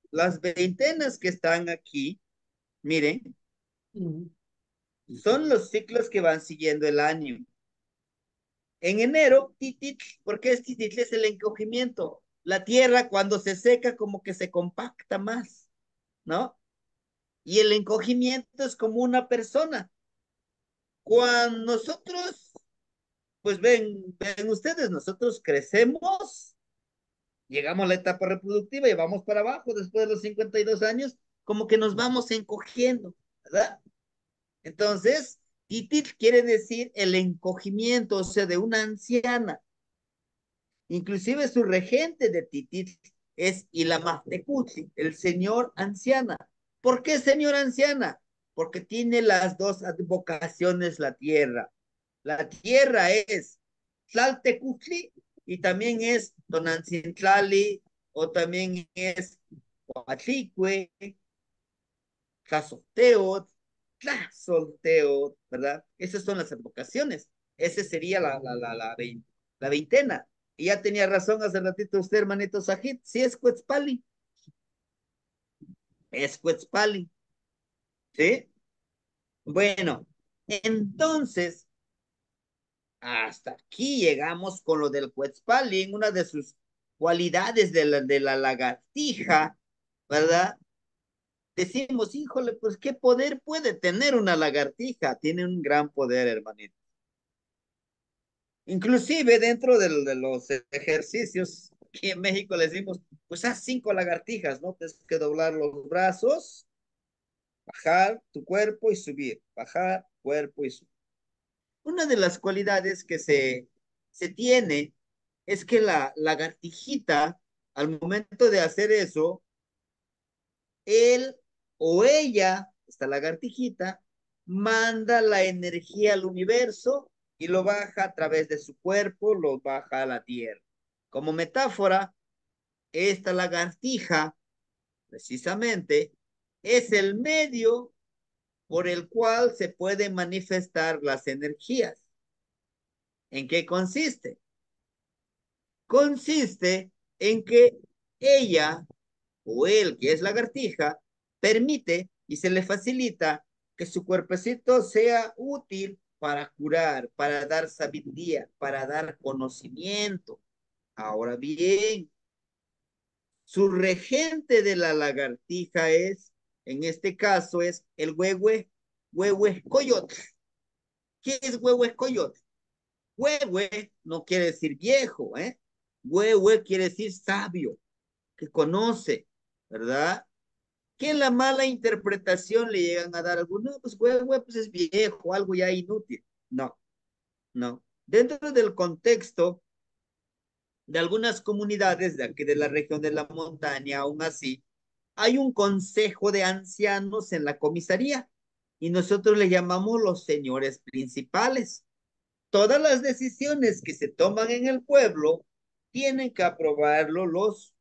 las veintenas que están aquí, miren, Ujú. son los ciclos que van siguiendo el año. En enero, titit, ¿por qué es titit? Es el encogimiento. La tierra cuando se seca como que se compacta más, ¿no? Y el encogimiento es como una persona. Cuando nosotros, pues ven ustedes, nosotros crecemos, llegamos a la etapa reproductiva y vamos para abajo después de los 52 años, como que nos vamos encogiendo, ¿verdad? Entonces, titit quiere decir el encogimiento, o sea, de una anciana. Inclusive su regente de Titit es Ilamahtecutli, el señor anciana. ¿Por qué señor anciana? Porque tiene las dos advocaciones la tierra. La tierra es Tlaltecutli y también es Tonancintlali o también es Coatlicue, Tlazolteot, Tlazolteot, ¿verdad? Esas son las advocaciones. Esa sería la veintena. Y ya tenía razón hace ratito usted, hermanito Sajid, sí es Cuetzpali, es Cuetzpali. ¿Sí? Bueno, entonces, hasta aquí llegamos con lo del Quetzalcoatl, una de sus cualidades de la lagartija, ¿verdad? Decimos, híjole, pues qué poder puede tener una lagartija. Tiene un gran poder, hermanito. Inclusive dentro de los ejercicios, aquí en México le decimos, pues haz 5 lagartijas, ¿no? Tienes que doblar los brazos, bajar tu cuerpo y subir, bajar cuerpo y subir. Una de las cualidades que se tiene es que la lagartijita, al momento de hacer eso, él o ella, esta lagartijita, manda la energía al universo y lo baja a través de su cuerpo, lo baja a la tierra. Como metáfora, esta lagartija, precisamente, es el medio por el cual se pueden manifestar las energías. ¿En qué consiste? Consiste en que ella o él, que es lagartija, permite y se le facilita que su cuerpecito sea útil para curar, para dar sabiduría, para dar conocimiento. Ahora bien, su regente de la lagartija es, en este caso, es el huehue coyote. ¿Qué es huehue coyote? Huehue no quiere decir viejo, ¿eh? Huehue quiere decir sabio, que conoce, ¿verdad? Que la mala interpretación le llegan a dar algunos, no, pues güey, pues es viejo, algo ya inútil. No, no. Dentro del contexto de algunas comunidades de aquí de la región de la montaña, aún así, hay un consejo de ancianos en la comisaría y nosotros le llamamos los señores principales. Todas las decisiones que se toman en el pueblo tienen que aprobarlo los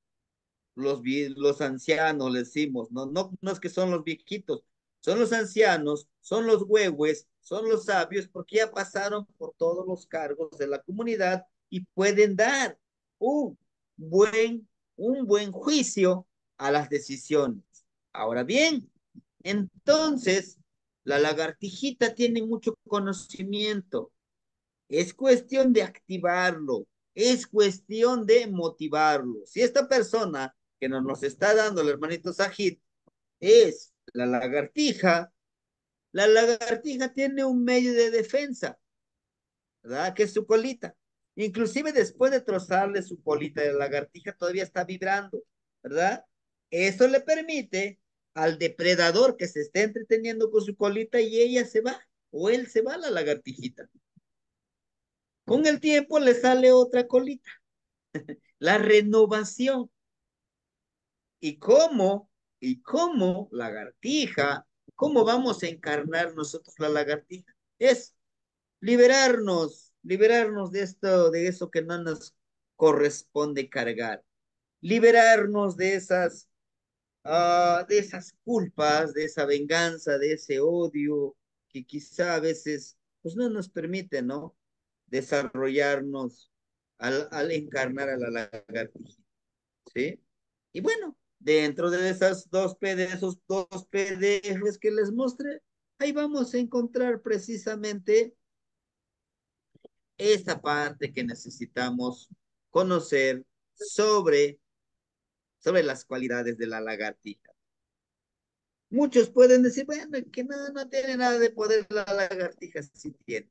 ancianos, le decimos, no es que son los viejitos, son los ancianos, son los huehues, son los sabios, porque ya pasaron por todos los cargos de la comunidad y pueden dar un buen, un buen juicio a las decisiones. Ahora bien, entonces, la lagartijita tiene mucho conocimiento, es cuestión de activarlo, es cuestión de motivarlo. Si esta persona que nos está dando el hermanito Sajid es la lagartija tiene un medio de defensa, ¿verdad? Que es su colita. Inclusive después de trozarle su colita de lagartija, todavía está vibrando, ¿verdad? Eso le permite al depredador que se esté entreteniendo con su colita y ella se va, o él se va, la lagartijita. Con el tiempo le sale otra colita, la renovación. ¿Y cómo? ¿Y cómo lagartija? ¿Cómo vamos a encarnar nosotros la lagartija? Es liberarnos de esto, de eso que no nos corresponde cargar, liberarnos de esas culpas, de esa venganza, de ese odio que quizá a veces pues no nos permite, ¿no? Desarrollarnos al encarnar a la lagartija, ¿sí? Y bueno, dentro de esos dos PDFs que les mostré, ahí vamos a encontrar precisamente esta parte que necesitamos conocer sobre las cualidades de la lagartija. Muchos pueden decir, bueno, que no tiene nada de poder la lagartija, sí tiene,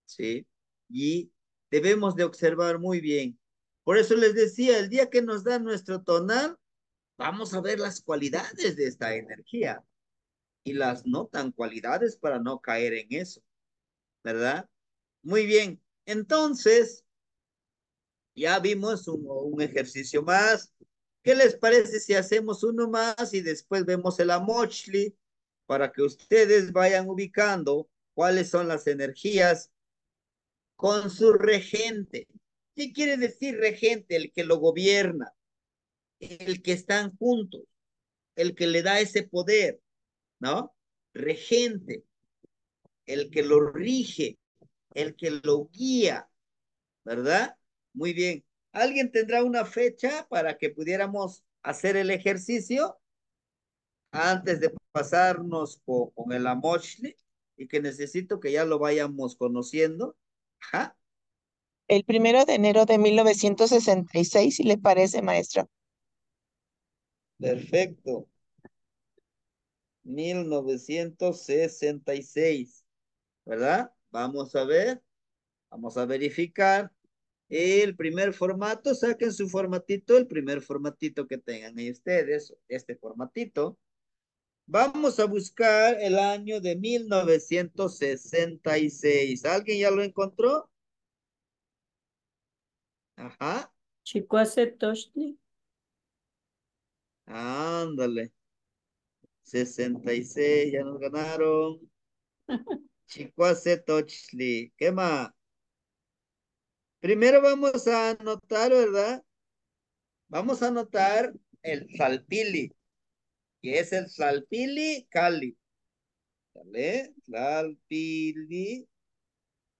¿sí? Y debemos de observar muy bien. Por eso les decía, el día que nos da nuestro tonal, vamos a ver las cualidades de esta energía y las no tan cualidades para no caer en eso, ¿verdad? Muy bien, entonces ya vimos un ejercicio más. ¿Qué les parece si hacemos uno más y después vemos el amochli para que ustedes vayan ubicando cuáles son las energías con su regente? ¿Qué quiere decir regente? El que lo gobierna, el que están juntos, el que le da ese poder, ¿no? Regente, el que lo rige, el que lo guía, ¿verdad? Muy bien. ¿Alguien tendrá una fecha para que pudiéramos hacer el ejercicio? antes de pasarnos con el Amoshli y que necesito que ya lo vayamos conociendo. Ajá, El 1 de enero de 1966, si le parece, maestro. perfecto. 1966, ¿verdad? Vamos a verificar. El primer formato, saquen su formatito, el primer formatito que tengan ahí ustedes, este formatito. Vamos a buscar el año de 1966. ¿Alguien ya lo encontró? Ajá, Chikwase Toshli. ándale. 66, ya nos ganaron. Chicuase Tochli. ¿Qué más? Primero vamos a anotar, ¿verdad? Vamos a anotar el Salpili, que es el Salpili Cali. ¿Vale? Salpili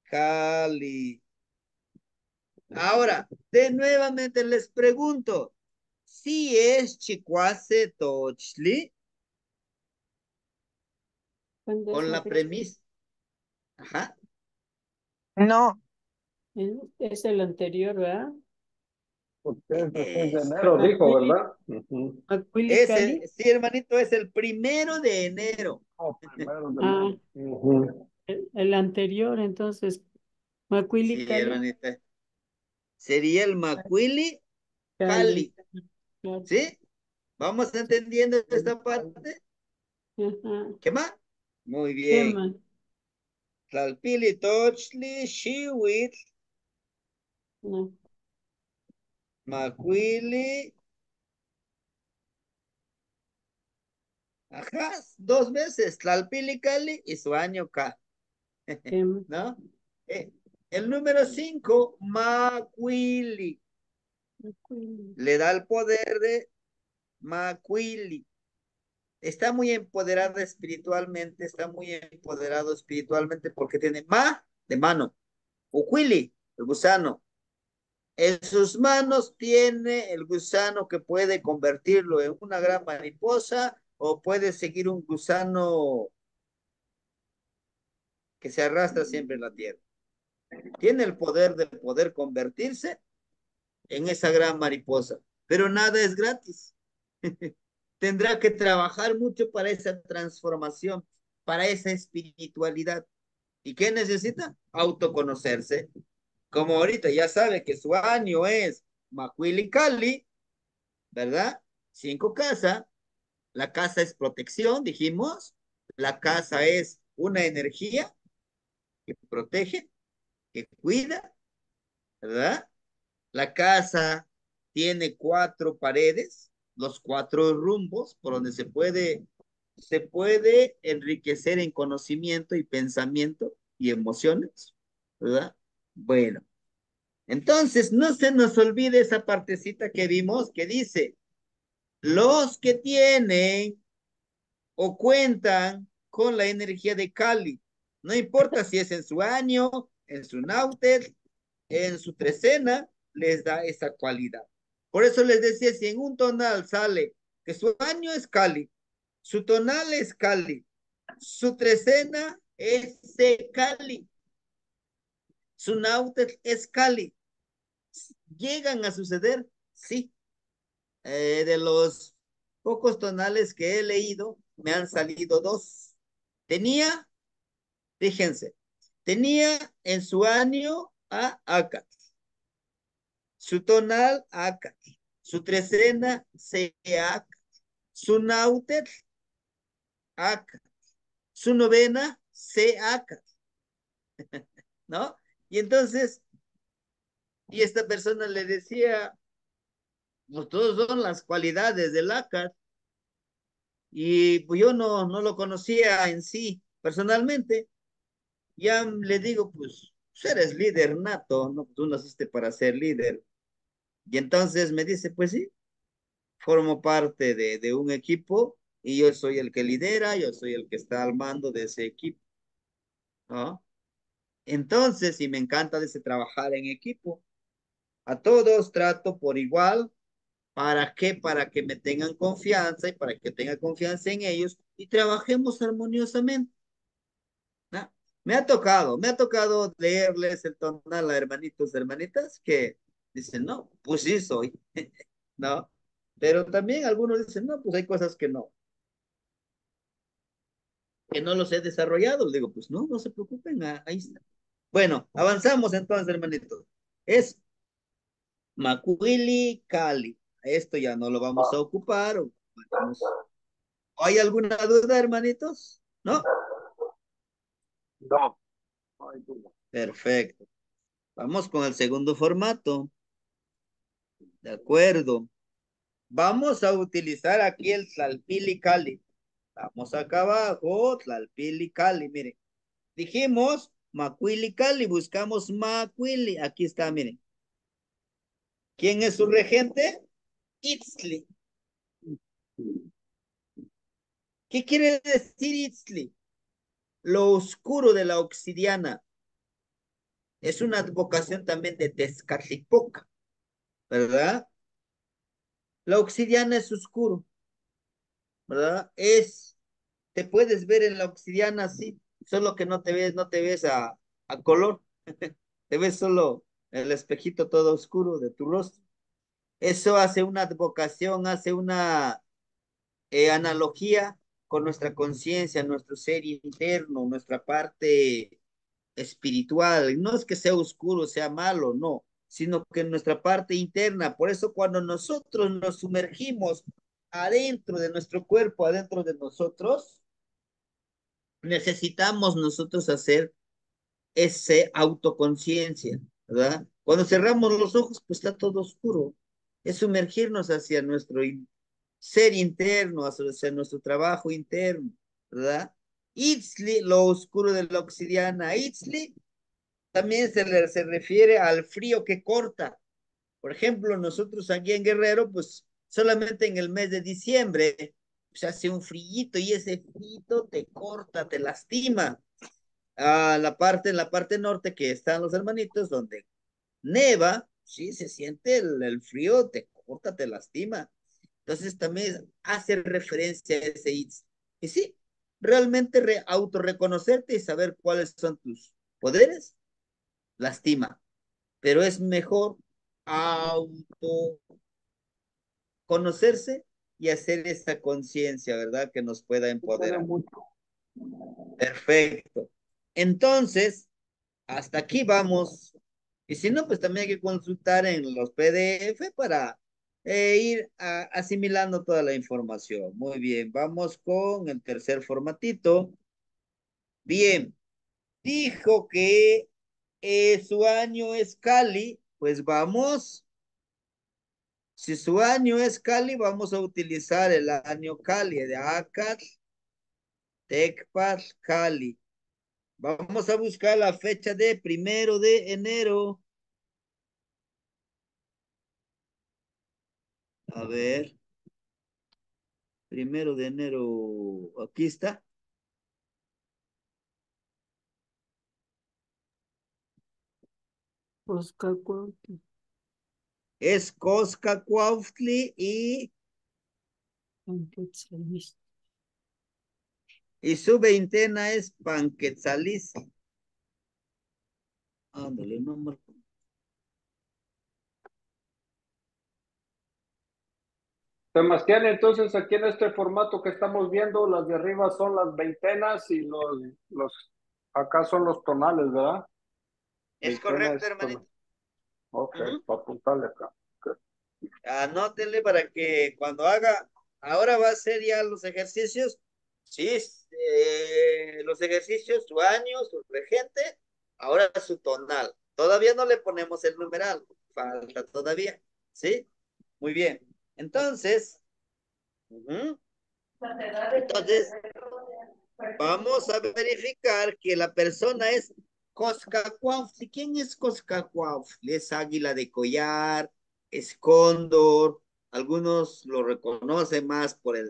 Cali. Ahora, de nuevamente les pregunto, si es Chicuase Tochli, ¿Cuándo es con la la fecha? premisa. Ajá. No, Es el anterior, ¿verdad? Porque es el 6 de Es, enero, dijo, Macuili, ¿verdad? Ujú. Macuili ese, Cali. sí, hermanito, es el 1 de enero. Oh, 1 de enero. Ah, Ujú. el anterior, entonces, Macuili Sí, Cali. hermanita. Sería el Macuili Cali, Cali. claro. ¿Sí? ¿Vamos entendiendo esta parte? Ajá. ¿Qué más? Muy ¿Qué bien. más? Tlalpili Tochli Shiwit No. Macuili. Ajá, 2 veces. Tlalpili Cali y su año K. ¿Qué más? ¿No? Eh, el número 5, Macuili. Macuili. Le da el poder de Macuili. Está muy empoderada espiritualmente, está muy empoderado espiritualmente porque tiene ma de mano, uquili, el gusano. En sus manos tiene el gusano que puede convertirlo en una gran mariposa o puede seguir un gusano que se arrastra siempre en la tierra. Tiene el poder de poder convertirse en esa gran mariposa, pero nada es gratis. Tendrá que trabajar mucho para esa transformación, para esa espiritualidad. ¿Y qué necesita? Autoconocerse. Como ahorita ya sabe que su año es Macuili Cali, ¿verdad? 5 casas. La casa es protección, dijimos. La casa es una energía que protege, que cuida, ¿verdad? La casa tiene 4 paredes, los 4 rumbos por donde se puede enriquecer en conocimiento y pensamiento y emociones, ¿verdad? Bueno, entonces no se nos olvide esa partecita que vimos que dice, los que tienen o cuentan con la energía de Cali, no importa si es en su año, en su náuter, en su trecena, les da esa cualidad. Por eso les decía, si en un tonal sale que su año es Cali, su tonal es Cali, su trecena es Cali, su náuter es Cali, llegan a suceder, sí. De los pocos tonales que he leído, me han salido 2. Tenía, fíjense, tenía en su año a Acat, su tonal Acat, su trecena Seac, su náuter Acat, su novena Seacat, ¿no? Y entonces, y esta persona le decía, pues todos son las cualidades del Acat, y pues yo no lo conocía en sí personalmente. Ya le digo, pues eres líder nato, ¿no? Tú naciste para ser líder. Y entonces me dice, pues sí, formo parte de un equipo y yo soy el que lidera, yo soy el que está al mando de ese equipo, ¿no? Entonces, y me encanta de ese trabajar en equipo. A todos trato por igual, ¿Para qué? Para que me tengan confianza y para que tenga confianza en ellos y trabajemos armoniosamente. ¿No? Me ha tocado leerles el tonal a hermanitos, hermanitas que dicen, no, pues sí soy, ¿no? Pero también algunos dicen, no, pues hay cosas que no los he desarrollado. Les digo, pues no, no se preocupen, ahí está. Bueno, avanzamos entonces, hermanitos. Es Macuili Cali. Esto ya no lo vamos a ocupar. ¿Hay alguna duda, hermanitos? ¿No? No, no hay duda. Perfecto. Vamos con el segundo formato. De acuerdo. Vamos a utilizar aquí el Tlalpili Cali. Vamos acá abajo, Tlalpili Cali, miren. Dijimos Macuili Cali, buscamos Macuili. Aquí está, miren. ¿Quién es su regente? Itzli. ¿Qué quiere decir Itzli? Lo oscuro de la obsidiana. Es una advocación también de Tezcatlipoca, ¿verdad? La obsidiana es oscuro, ¿verdad? Te puedes ver en la obsidiana así, solo que no te ves a color, te ves solo el espejito todo oscuro de tu rostro. Eso hace una advocación, hace una analogía con nuestra conciencia, nuestro ser interno, nuestra parte espiritual. No es que sea oscuro, sea malo, no, sino que nuestra parte interna. Por eso cuando nosotros nos sumergimos adentro de nuestro cuerpo, adentro de nosotros, necesitamos nosotros hacer ese autoconciencia, ¿verdad? Cuando cerramos los ojos, pues está todo oscuro. Es sumergirnos hacia nuestro ser interno, hacia nuestro trabajo interno, ¿verdad? Itzli, lo oscuro de la obsidiana. Itzli también se refiere al frío que corta. Por ejemplo, nosotros aquí en Guerrero, pues solamente en el mes de diciembre se hace un frillito y ese frito te corta, te lastima. En la parte norte que están los hermanitos, donde neva, sí, se siente el frío, te corta, te lastima. Entonces también hace referencia a ese ITS. Y sí, realmente autorreconocerte y saber cuáles son tus poderes, lastima. Pero es mejor autoconocerse y hacer esa conciencia, ¿verdad? Que nos pueda Tiene empoderar. mucho. Perfecto. Entonces, hasta aquí vamos. Y si no, pues también hay que consultar en los PDF para ir asimilando toda la información. Muy bien, vamos con el tercer formatito. Bien, dijo que su año es Cali, pues vamos. Si su año es Cali, vamos a utilizar el año Cali de ACAT, TECPAT, Cali. Vamos a buscar la fecha de 1 de enero. A ver, 1 de enero, aquí está. Oscar Cuautla. Es Cosca Cuautli Anquetzalista. y su veintena es Panquetzaliz. Ándale, no marco. Sebastián, entonces aquí en este formato que estamos viendo, las de arriba son las veintenas y acá son los tonales, ¿verdad? Es Veintena correcto, es hermanito. ok, Ujú. para apuntarle acá. Ok. Anótenle para que cuando haga, ahora va a ser ya los ejercicios, sí, los ejercicios, su año, su regente, ahora su tonal. Todavía no le ponemos el numeral, falta todavía, ¿sí? Muy bien. Entonces, ujú, entonces, vamos a verificar que la persona es Coscacuautli. ¿Quién es Coscacuautli? Es águila de collar, es cóndor. Algunos lo reconocen más por el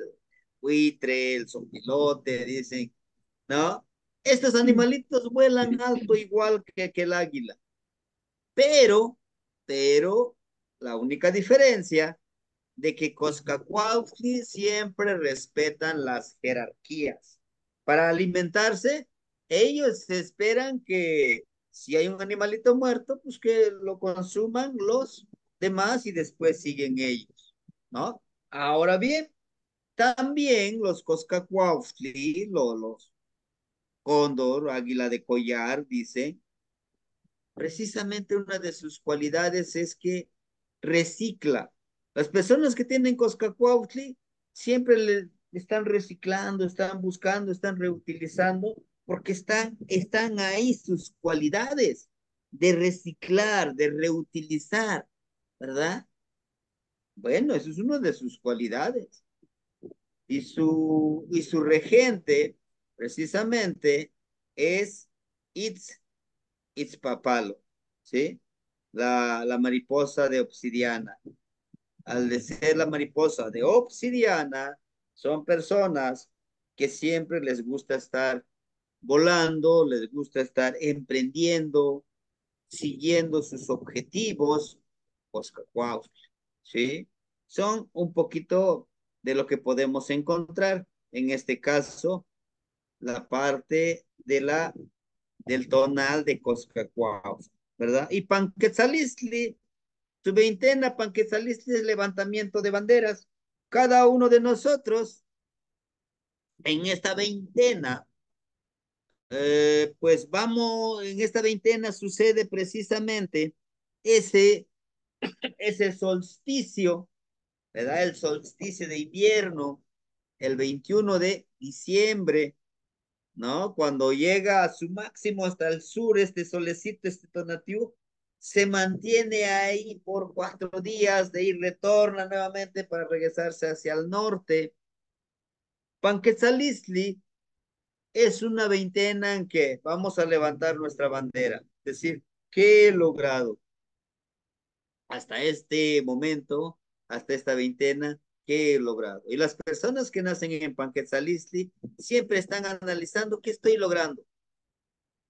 buitre, el zopilote, dicen, ¿no? Estos animalitos vuelan alto igual que el águila. Pero, pero, la única diferencia de que Coscacuautli siempre respetan las jerarquías. Para alimentarse, ellos esperan que si hay un animalito muerto, pues que lo consuman los demás y después siguen ellos, ¿no? Ahora bien, también los Coscacuautli, los cóndor, águila de collar, dice, precisamente una de sus cualidades es que recicla. Las personas que tienen Coscacuautli siempre le están reciclando, están buscando, están reutilizando, porque están ahí sus cualidades de reciclar, de reutilizar, ¿verdad? Bueno, eso es una de sus cualidades. Y su regente, precisamente, es Itzpapalo, ¿sí? La mariposa de obsidiana. Al de ser la mariposa de obsidiana, son personas que siempre les gusta estar volando, les gusta estar emprendiendo, siguiendo sus objetivos, Coscacuautl, ¿sí? Son un poquito de lo que podemos encontrar, en este caso, la parte del tonal de Coscacuautl, ¿verdad? Y Panquetzalistli, su veintena, Panquetzalistli es levantamiento de banderas. Cada uno de nosotros, en esta veintena, pues vamos, en esta veintena sucede precisamente ese, ese solsticio, ¿verdad? El solsticio de invierno, el 21 de diciembre, ¿no? Cuando llega a su máximo hasta el sur, este solecito, este tonatiuh, se mantiene ahí por 4 días, de ahí retorna nuevamente para regresarse hacia el norte. Panquetzalistli es una veintena en que vamos a levantar nuestra bandera, es decir, ¿qué he logrado hasta este momento, hasta esta veintena? ¿Qué he logrado? Y las personas que nacen en Panquetzalistli siempre están analizando qué estoy logrando,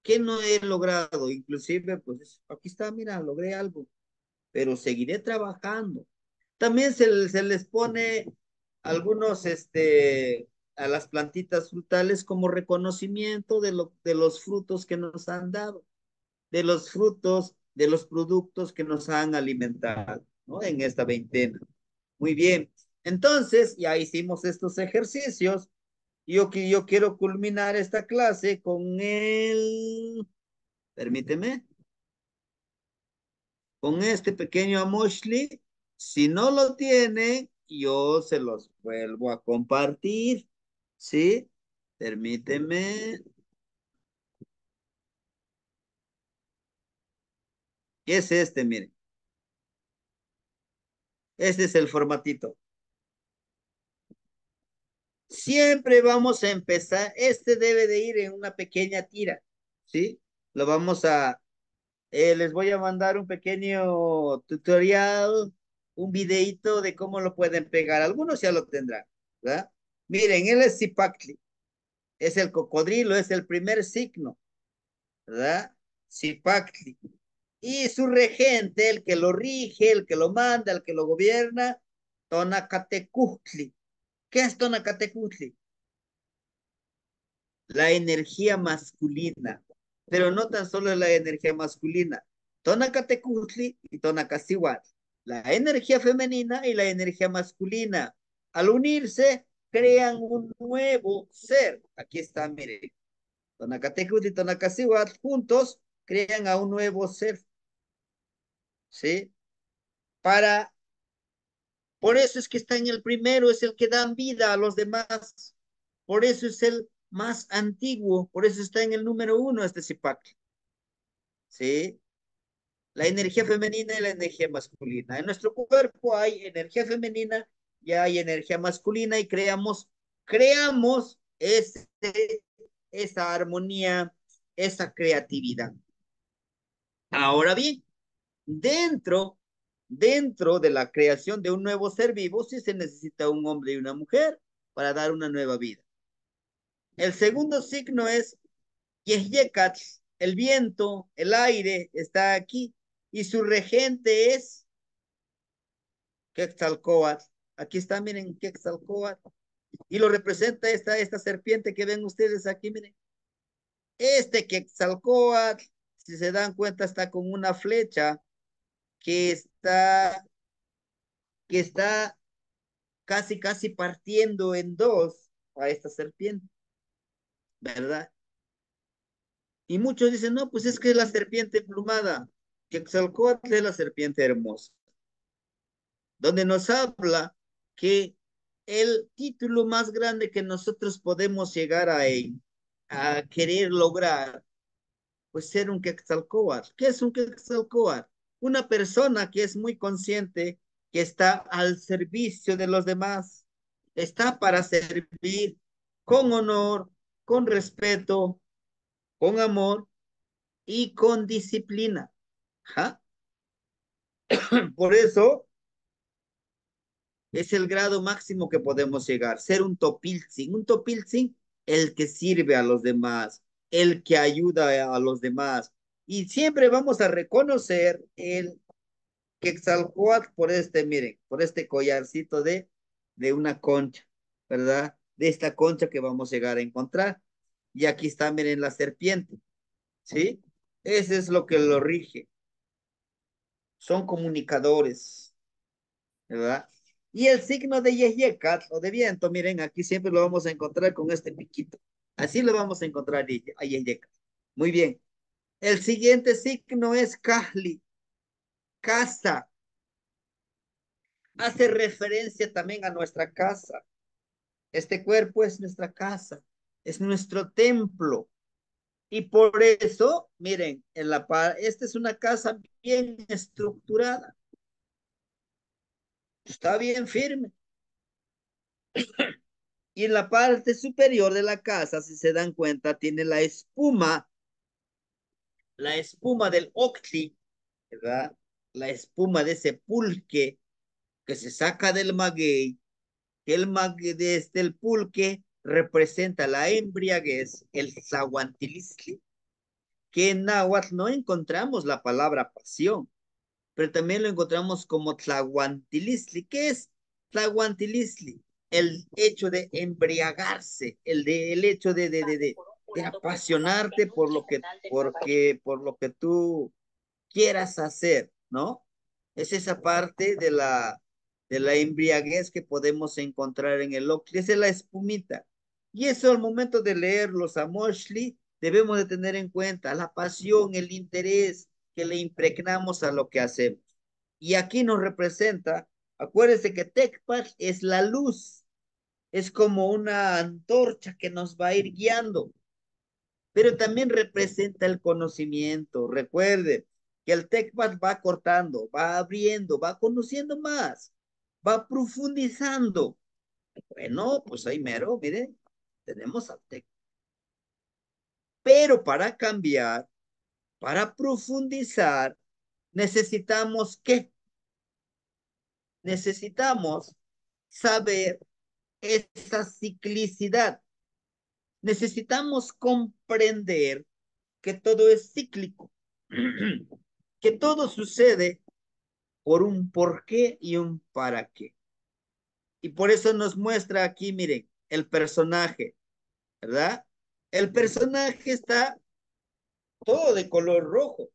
qué no he logrado. Inclusive, pues aquí está, mira, logré algo, pero seguiré trabajando. También se les pone algunos, a las plantitas frutales como reconocimiento de los frutos que nos han dado, de los frutos, de los productos que nos han alimentado, ¿no? En esta veintena. Muy bien. Entonces, ya hicimos estos ejercicios. Yo quiero culminar esta clase permíteme, con este pequeño amoshli. Si no lo tiene, yo se los vuelvo a compartir, ¿sí? Permíteme. ¿Qué es este? Miren, este es el formatito. Siempre vamos a empezar, este debe de ir en una pequeña tira, ¿sí? Lo vamos a, les voy a mandar un pequeño tutorial, un videito de cómo lo pueden pegar. Algunos ya lo tendrán, ¿verdad? Miren, él es Zipactli, es el cocodrilo, es el primer signo, ¿verdad? Zipactli. Y su regente, el que lo rige, el que lo manda, el que lo gobierna, Tonacatecutli. ¿Qué es Tonacatecutli? La energía masculina, pero no tan solo la energía masculina, Tonacatecutli y Tonacasihuatl, la energía femenina y la energía masculina. Al unirse, crean un nuevo ser. Aquí está, miren, Tonacatecutli y Tonacasihuatl juntos crean a un nuevo ser, ¿sí? Para, por eso es que está en el primero, es el que dan vida a los demás. Por eso es el más antiguo, por eso está en el número 1 este Zipac. ¿Sí? La energía femenina y la energía masculina. En nuestro cuerpo hay energía femenina y hay energía masculina y creamos esa armonía, esa creatividad. Ahora bien, dentro, dentro de la creación de un nuevo ser vivo, sí se necesita un hombre y una mujer para dar una nueva vida. El segundo signo es Yehyekatl, el viento, el aire está aquí, y su regente es Quetzalcóatl, Aquí está, miren, Quetzalcóatl. Y lo representa esta serpiente que ven ustedes aquí, miren. Este Quetzalcóatl, si se dan cuenta, está con una flecha que está, que está casi partiendo en dos a esta serpiente, ¿verdad? Y muchos dicen, no, pues es que es la serpiente emplumada. Quetzalcóatl es la serpiente hermosa, donde nos habla que el título más grande que nosotros podemos llegar a querer lograr, pues ser un Quetzalcóatl. ¿Qué es un Quetzalcóatl? Una persona que es muy consciente, que está al servicio de los demás, está para servir con honor, con respeto, con amor y con disciplina. ¿Ja? Por eso es el grado máximo que podemos llegar, ser un topiltzin. Un topiltzin, el que sirve a los demás, el que ayuda a los demás. Y siempre vamos a reconocer el Quetzalcóatl por miren, por este collarcito de una concha, ¿verdad? De esta concha que vamos a llegar a encontrar. Y aquí está, miren, la serpiente, ¿sí? Ese es lo que lo rige. Son comunicadores, ¿verdad? Y el signo de Yeyecat o de viento, miren, aquí siempre lo vamos a encontrar con este piquito. Así lo vamos a encontrar a Yeyecat. Muy bien. El siguiente signo es Kahli, casa. Hace referencia también a nuestra casa. Este cuerpo es nuestra casa, es nuestro templo. Y por eso, miren, esta es una casa bien estructurada. Está bien firme. Y en la parte superior de la casa, si se dan cuenta, tiene la espuma del octli, ¿verdad? La espuma de ese pulque que se saca del maguey, que desde el pulque representa la embriaguez, el zahuantilisli, que en náhuatl no encontramos la palabra pasión, pero también lo encontramos como tlahuantilisli. ¿Qué es tlahuantilisli? El hecho de embriagarse, el hecho de apasionarte por lo que tú quieras hacer, ¿no? Es esa parte de la embriaguez que podemos encontrar en el octli, esa es la espumita. Y eso al momento de leer los amoshli, debemos de tener en cuenta la pasión, el interés que le impregnamos a lo que hacemos. Y aquí nos representa, acuérdense que Tecpat es la luz, es como una antorcha que nos va a ir guiando, pero también representa el conocimiento. Recuerde que el TECPAT va cortando, va abriendo, va conociendo más, va profundizando. Bueno, pues ahí mero, mire, tenemos al TEC. Pero para cambiar, para profundizar, necesitamos ¿qué? Necesitamos saber esa ciclicidad. Necesitamos comprender que todo es cíclico, que todo sucede por un por qué y un para qué. Y por eso nos muestra aquí, miren, el personaje, ¿verdad? El personaje está todo de color rojo.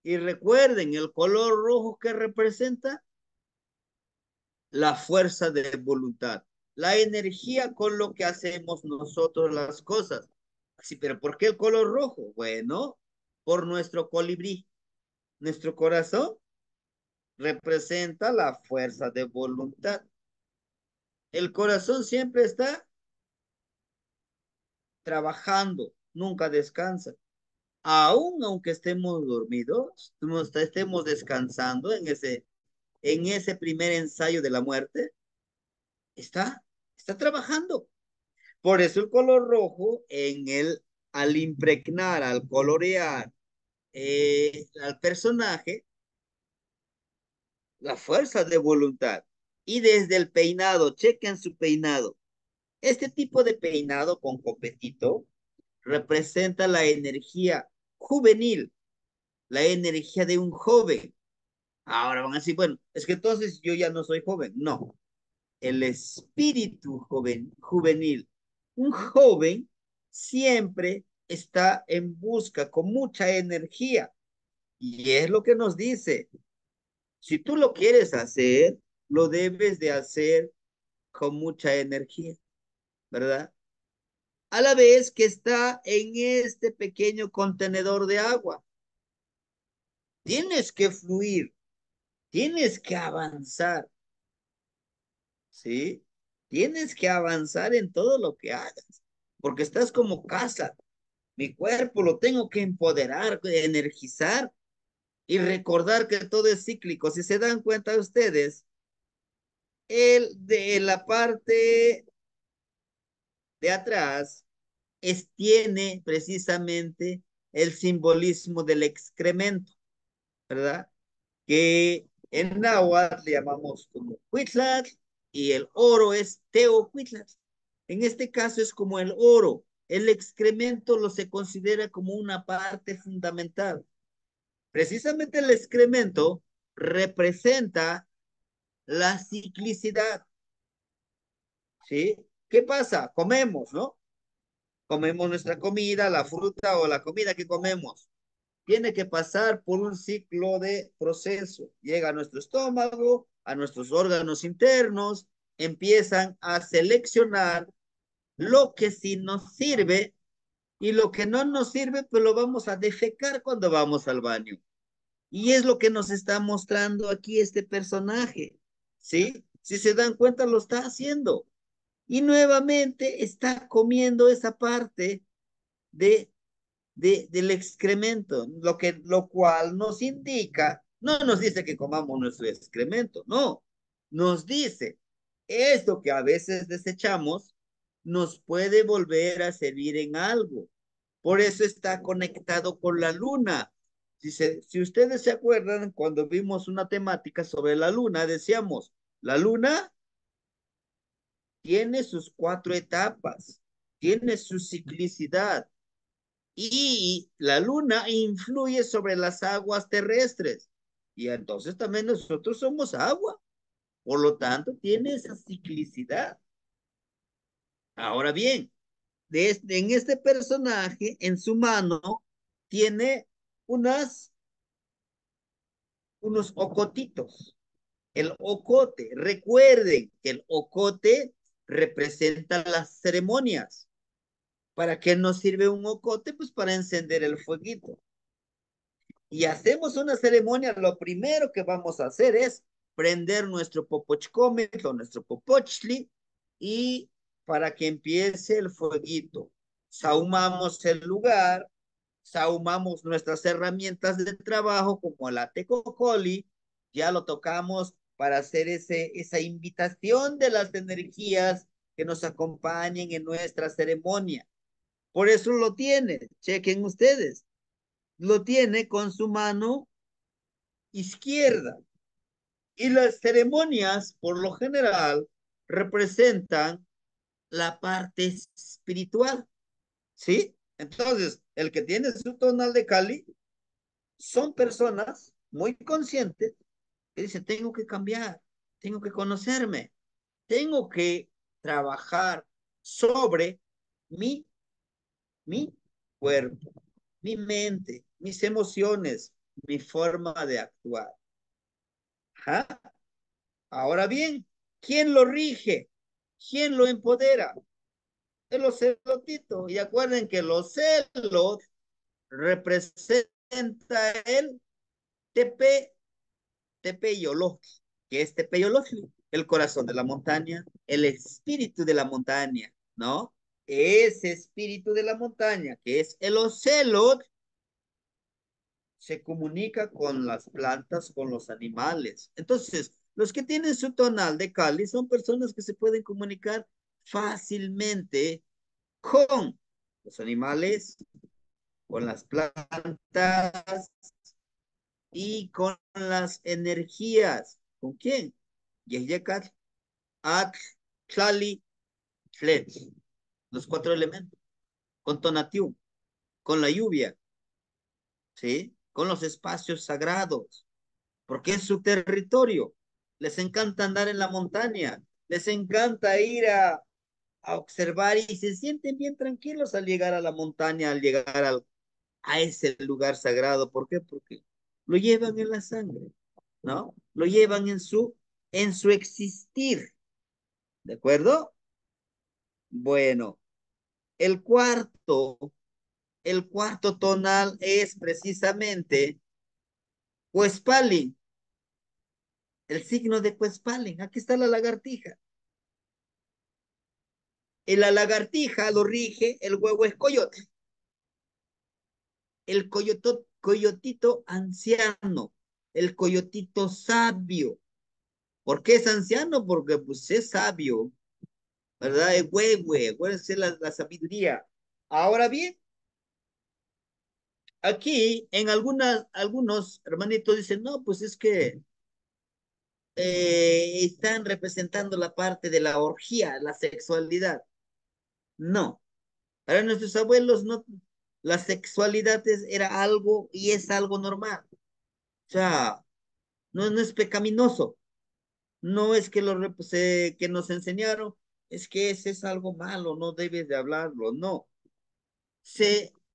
Y recuerden, el color rojo que representa la fuerza de voluntad, la energía con lo que hacemos nosotros las cosas. Sí, pero ¿por qué el color rojo? Bueno, por nuestro colibrí. Nuestro corazón representa la fuerza de voluntad. El corazón siempre está trabajando, nunca descansa. Aún aunque estemos dormidos, estemos descansando en ese primer ensayo de la muerte, está, está trabajando. Por eso el color rojo al impregnar, al colorear al personaje, la fuerza de voluntad. Y desde el peinado, chequen su peinado. Este tipo de peinado con copetito representa la energía juvenil, la energía de un joven. Ahora van a decir, bueno, es que entonces yo ya no soy joven. No, el espíritu juvenil. Un joven siempre está en busca con mucha energía. Y es lo que nos dice. Si tú lo quieres hacer, lo debes de hacer con mucha energía, ¿verdad? A la vez que está en este pequeño contenedor de agua. Tienes que fluir, tienes que avanzar, ¿sí? Tienes que avanzar en todo lo que hagas, porque estás como casa. Mi cuerpo lo tengo que empoderar, energizar y recordar que todo es cíclico. Si se dan cuenta ustedes, el de la parte de atrás tiene precisamente el simbolismo del excremento, ¿verdad? Que en náhuatl le llamamos como Huitlatl y el oro es Teohuitlatl. En este caso es como el oro. El excremento lo se considera como una parte fundamental. Precisamente el excremento representa la ciclicidad, ¿sí? ¿Qué pasa? Comemos, ¿no? Comemos nuestra comida, la fruta o la comida que comemos. Tiene que pasar por un ciclo de proceso. Llega a nuestro estómago, a nuestros órganos internos, empiezan a seleccionar lo que sí nos sirve y lo que no nos sirve, pues lo vamos a defecar cuando vamos al baño. Y es lo que nos está mostrando aquí este personaje, ¿sí? Si se dan cuenta, lo está haciendo. Y nuevamente está comiendo esa parte de del excremento, lo cual nos indica, no nos dice que comamos nuestro excremento, no, nos dice, esto que a veces desechamos nos puede volver a servir en algo. Por eso está conectado con la luna. Si ustedes se acuerdan, cuando vimos una temática sobre la luna, decíamos, la luna tiene sus 4 etapas, tiene su ciclicidad, y la luna influye sobre las aguas terrestres. Y entonces también nosotros somos agua. Por lo tanto, tiene esa ciclicidad. Ahora bien, en este personaje, en su mano, tiene unos ocotitos. El ocote, recuerden que el ocote representa las ceremonias. ¿Para qué nos sirve un ocote? Pues para encender el fueguito. Y hacemos una ceremonia, lo primero que vamos a hacer es prender nuestro popochcómetro, nuestro popochli, y para que empiece el fueguito. Sahumamos el lugar, sahumamos nuestras herramientas de trabajo como la tecocoli, ya lo tocamos para hacer esa invitación de las energías que nos acompañen en nuestra ceremonia. Por eso lo tiene, chequen ustedes, lo tiene con su mano izquierda. Y las ceremonias, por lo general, representan la parte espiritual, ¿sí? Entonces, el que tiene su tonal de Cali son personas muy conscientes que dicen, tengo que cambiar, tengo que conocerme, tengo que trabajar sobre mi, mi cuerpo, mi mente, mis emociones, mi forma de actuar. ¿Ah? Ahora bien, ¿quién lo rige? ¿Quién lo empodera? El ocelotito. Y acuerden que el ocelot representa el Tepeyolojli, que es Tepeyolojli, el corazón de la montaña, el espíritu de la montaña, ¿no? Ese espíritu de la montaña, que es el ocelot, se comunica con las plantas, con los animales. Entonces, los que tienen su tonal de Cali son personas que se pueden comunicar fácilmente con los animales, con las plantas y con las energías. ¿Con quién? Yeyekat, Ak, Tlali, Tlet. Los 4 elementos. Con Tonatiuh, con la lluvia, ¿sí? Con los espacios sagrados, porque es su territorio. Les encanta andar en la montaña. Les encanta ir a observar y se sienten bien tranquilos al llegar a la montaña, al llegar a ese lugar sagrado. ¿Por qué? Porque lo llevan en la sangre, ¿no? Lo llevan en su existir, ¿de acuerdo? Bueno, el cuarto, el cuarto tonal es precisamente Cuespalin, el signo de Cuespalin. Aquí está la lagartija. En la lagartija lo rige el huevo es coyote, el coyotito anciano, el coyotito sabio. ¿Por qué es anciano? Porque pues es sabio, ¿verdad? Es huehue, acuérdense la sabiduría. Ahora bien, aquí en algunos hermanitos dicen, no, pues es que están representando la parte de la orgía, la sexualidad. No, para nuestros abuelos no, la sexualidad era algo y es algo normal. O sea, no es pecaminoso. No es que, que nos enseñaron, es que ese es algo malo, no debes de hablarlo, no.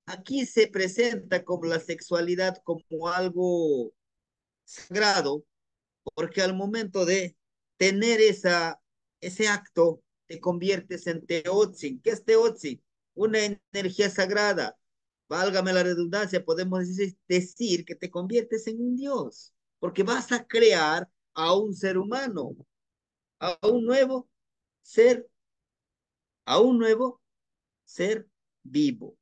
Aquí se presenta como la sexualidad como algo sagrado, porque al momento de tener ese acto, te conviertes en Teotzin. ¿Qué es Teotzin? Una energía sagrada. Válgame la redundancia, podemos decir que te conviertes en un Dios, porque vas a crear a un ser humano, a un nuevo ser, a un nuevo ser vivo,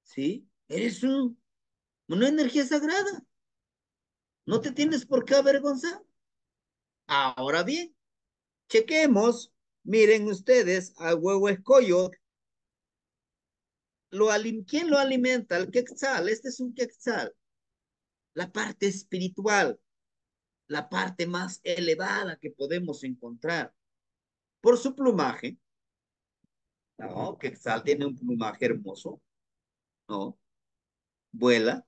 ¿sí? Eres una energía sagrada, no te tienes por qué avergonzar. Ahora bien, chequemos, miren ustedes, a huevo escollo, ¿quién lo alimenta? El quetzal, este es un quetzal, la parte espiritual, la parte más elevada que podemos encontrar. Por su plumaje, ¿no? Quetzal tiene un plumaje hermoso, ¿no? Vuela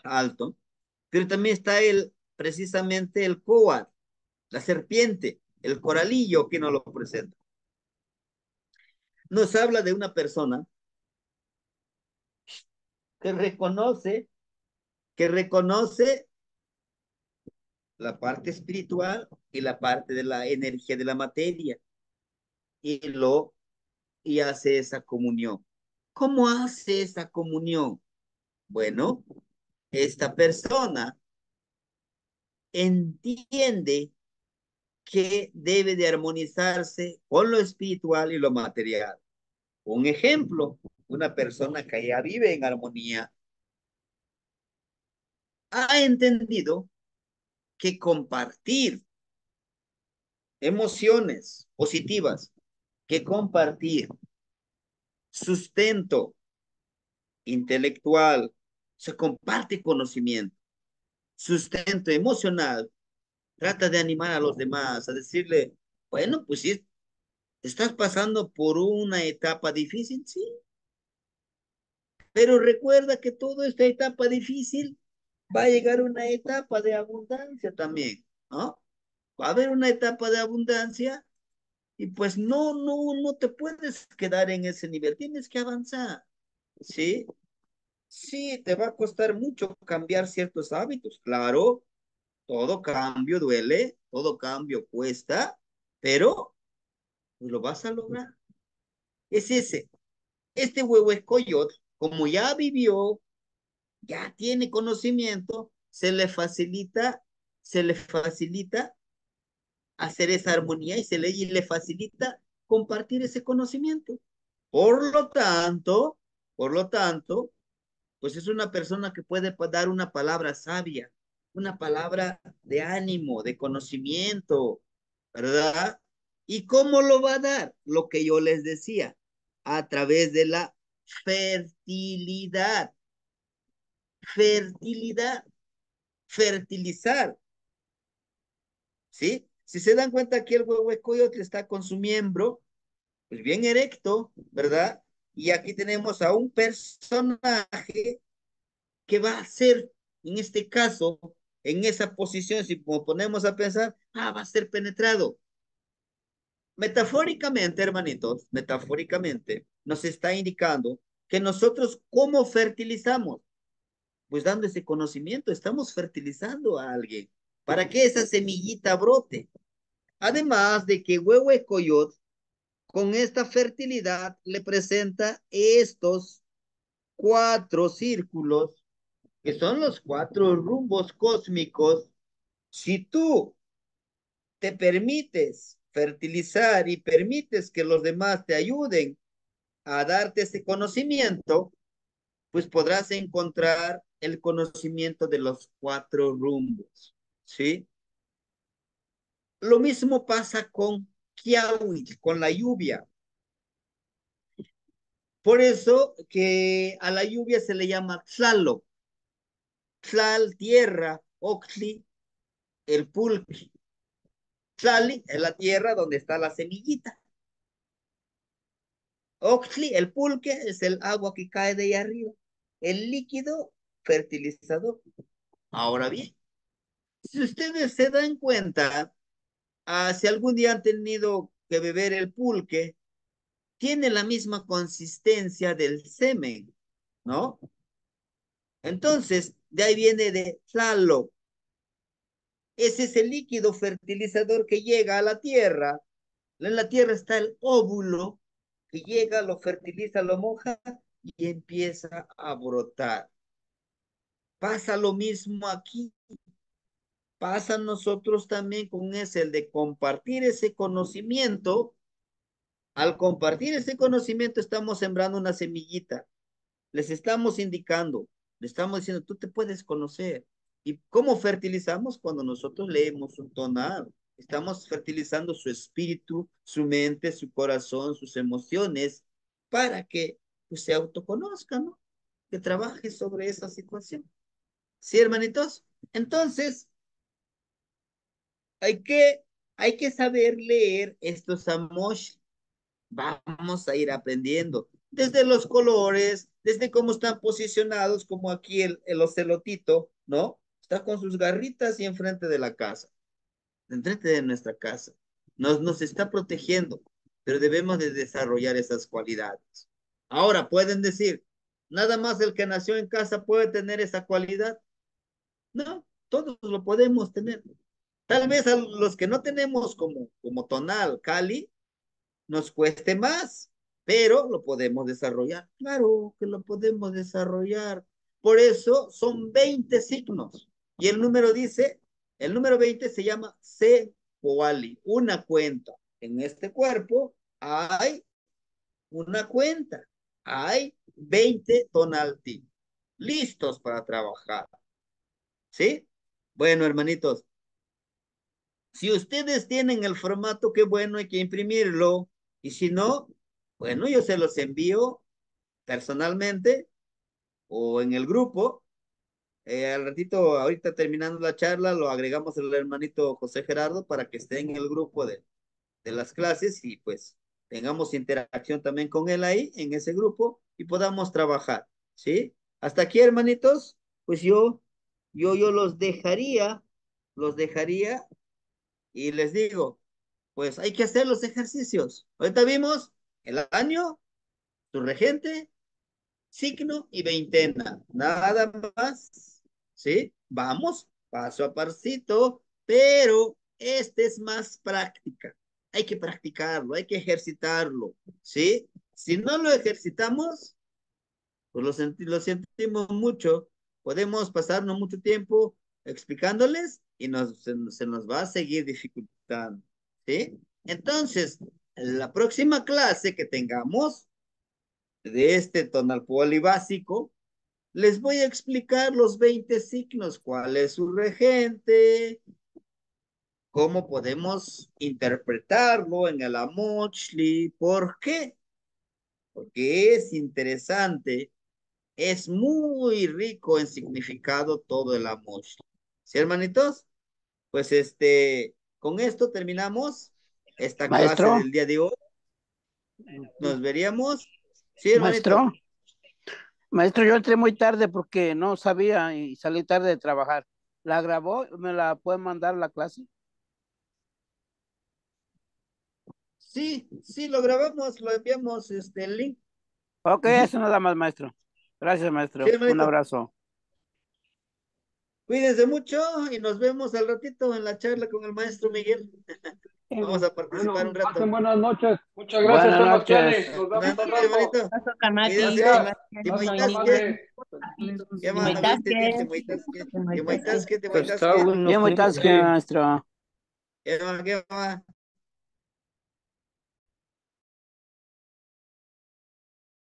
alto, pero también está precisamente el coat, la serpiente, el coralillo que nos lo presenta. Nos habla de una persona que que reconoce la parte espiritual y la parte de la energía de la materia y y hace esa comunión. ¿Cómo hace esa comunión? Bueno, esta persona entiende que debe de armonizarse con lo espiritual y lo material. Un ejemplo, una persona que ya vive en armonía ha entendido que compartir emociones positivas, que compartir sustento intelectual, se comparte conocimiento, sustento emocional, trata de animar a los demás, a decirle, bueno, pues si estás pasando por una etapa difícil, sí, pero recuerda que toda esta etapa difícil va a llegar una etapa de abundancia también, ¿no? Va a haber una etapa de abundancia y pues no te puedes quedar en ese nivel, tienes que avanzar, ¿sí? Sí, te va a costar mucho cambiar ciertos hábitos, claro, todo cambio duele, todo cambio cuesta, pero pues, lo vas a lograr. Es ese. Este huevo escoyot, como ya vivió, ya tiene conocimiento, se le facilita hacer esa armonía y y le facilita compartir ese conocimiento. Por lo tanto, por lo tanto, pues es una persona que puede dar una palabra sabia, una palabra de ánimo, de conocimiento, ¿verdad? ¿Y cómo lo va a dar? Lo que yo les decía, a través de la fertilidad, fertilidad, fertilizar, ¿sí? Si se dan cuenta aquí el huehuecoyotl está con su miembro, pues bien erecto, ¿verdad? Y aquí tenemos a un personaje que va a ser, en este caso, en esa posición, si como ponemos a pensar, va a ser penetrado. Metafóricamente, hermanitos, metafóricamente, nos está indicando que nosotros, ¿cómo fertilizamos? Pues dando ese conocimiento, estamos fertilizando a alguien para que esa semillita brote. Además de que Huehuecoyot, con esta fertilidad, le presenta estos 4 círculos, que son los 4 rumbos cósmicos. Si tú te permites fertilizar y permites que los demás te ayuden a darte ese conocimiento, pues podrás encontrar el conocimiento de los 4 rumbos, ¿sí? Lo mismo pasa con Kiawit, con la lluvia. Por eso que a la lluvia se le llama Tlaloc. Tlal, tierra, Oxli, el pulque. Tlali es la tierra donde está la semillita. Oxli, el pulque, es el agua que cae de ahí arriba. El líquido fertilizador. Ahora bien, si ustedes se dan cuenta, si algún día han tenido que beber el pulque, tiene la misma consistencia del semen, ¿no? Entonces, de ahí viene de Tlaloc. Ese es el líquido fertilizador que llega a la tierra. En la tierra está el óvulo que llega, lo fertiliza, lo moja y empieza a brotar. Pasa lo mismo aquí. Pasa a nosotros también con ese, el de compartir ese conocimiento. Al compartir ese conocimiento estamos sembrando una semillita. Les estamos indicando, le estamos diciendo, tú te puedes conocer. ¿Y cómo fertilizamos? Cuando nosotros leemos un tonal. Estamos fertilizando su espíritu, su mente, su corazón, sus emociones, para que pues, se autoconozca, ¿no? Que trabaje sobre esa situación. ¿Sí, hermanitos? Entonces, hay que, hay que saber leer estos amosh. Vamos a ir aprendiendo desde los colores, desde cómo están posicionados, como aquí el ocelotito, ¿no? Está con sus garritas y enfrente de la casa, enfrente de nuestra casa. Nos está protegiendo, pero debemos de desarrollar esas cualidades. Ahora, pueden decir, nada más el que nació en casa puede tener esa cualidad. No, todos lo podemos tener. Tal vez a los que no tenemos como tonal, Cali, nos cueste más, pero lo podemos desarrollar. Claro que lo podemos desarrollar. Por eso son 20 signos. Y el número 20 se llama Sepoali, una cuenta. En este cuerpo hay una cuenta. Hay 20 tonalti listos para trabajar. ¿Sí? Bueno, hermanitos, si ustedes tienen el formato, qué bueno, hay que imprimirlo. Y si no, bueno, yo se los envío personalmente o en el grupo. Al ratito, ahorita terminando la charla, lo agregamos el hermanito José Gerardo para que esté en el grupo de las clases y pues tengamos interacción también con él ahí, en ese grupo, y podamos trabajar, ¿sí? Hasta aquí, hermanitos, pues yo los dejaría y les digo, pues hay que hacer los ejercicios. Ahorita vimos el año, su regente, signo y veintena. Nada más. ¿Sí? Vamos paso a pasito, pero este es más práctica. Hay que practicarlo, hay que ejercitarlo. ¿Sí? Si no lo ejercitamos, pues lo sentimos mucho. Podemos pasarnos mucho tiempo explicándoles y se nos va a seguir dificultando. ¿Sí? Entonces, la próxima clase que tengamos de este tonal polibásico, les voy a explicar los 20 signos, cuál es su regente, cómo podemos interpretarlo en el Amochli. ¿Por qué? Porque es interesante, es muy rico en significado todo el Amochli. ¿Sí, hermanitos? Pues con esto terminamos esta clase Maestro, del día de hoy. Nos veríamos. Sí, hermanito. maestro, maestro, yo entré muy tarde porque no sabía y salí tarde de trabajar. ¿La grabó? ¿Me la puede mandar a la clase? Sí. Sí, sí, lo grabamos, lo enviamos, el link. Ok, Ujú. eso nada más, maestro. Gracias, Sí, maestro. Un hermanito. abrazo. Cuídense mucho y nos vemos al ratito en la charla con el maestro Miguel. Vamos a participar Bueno, un rato. pasen buenas noches. Muchas gracias, Buenas Sebastiani. noches. Nos Buenas vemos al noches, rato. hermanito. Paso Kanaki, Cuídense. Gracias. Timoitasque. ¿Qué más? A ver, Timoitasque. Timoitasque. Timoitasque. Timoitasque, Está Timoitasque. uno Bien, frito muchas aquí. gracias, maestro. ¿Qué más?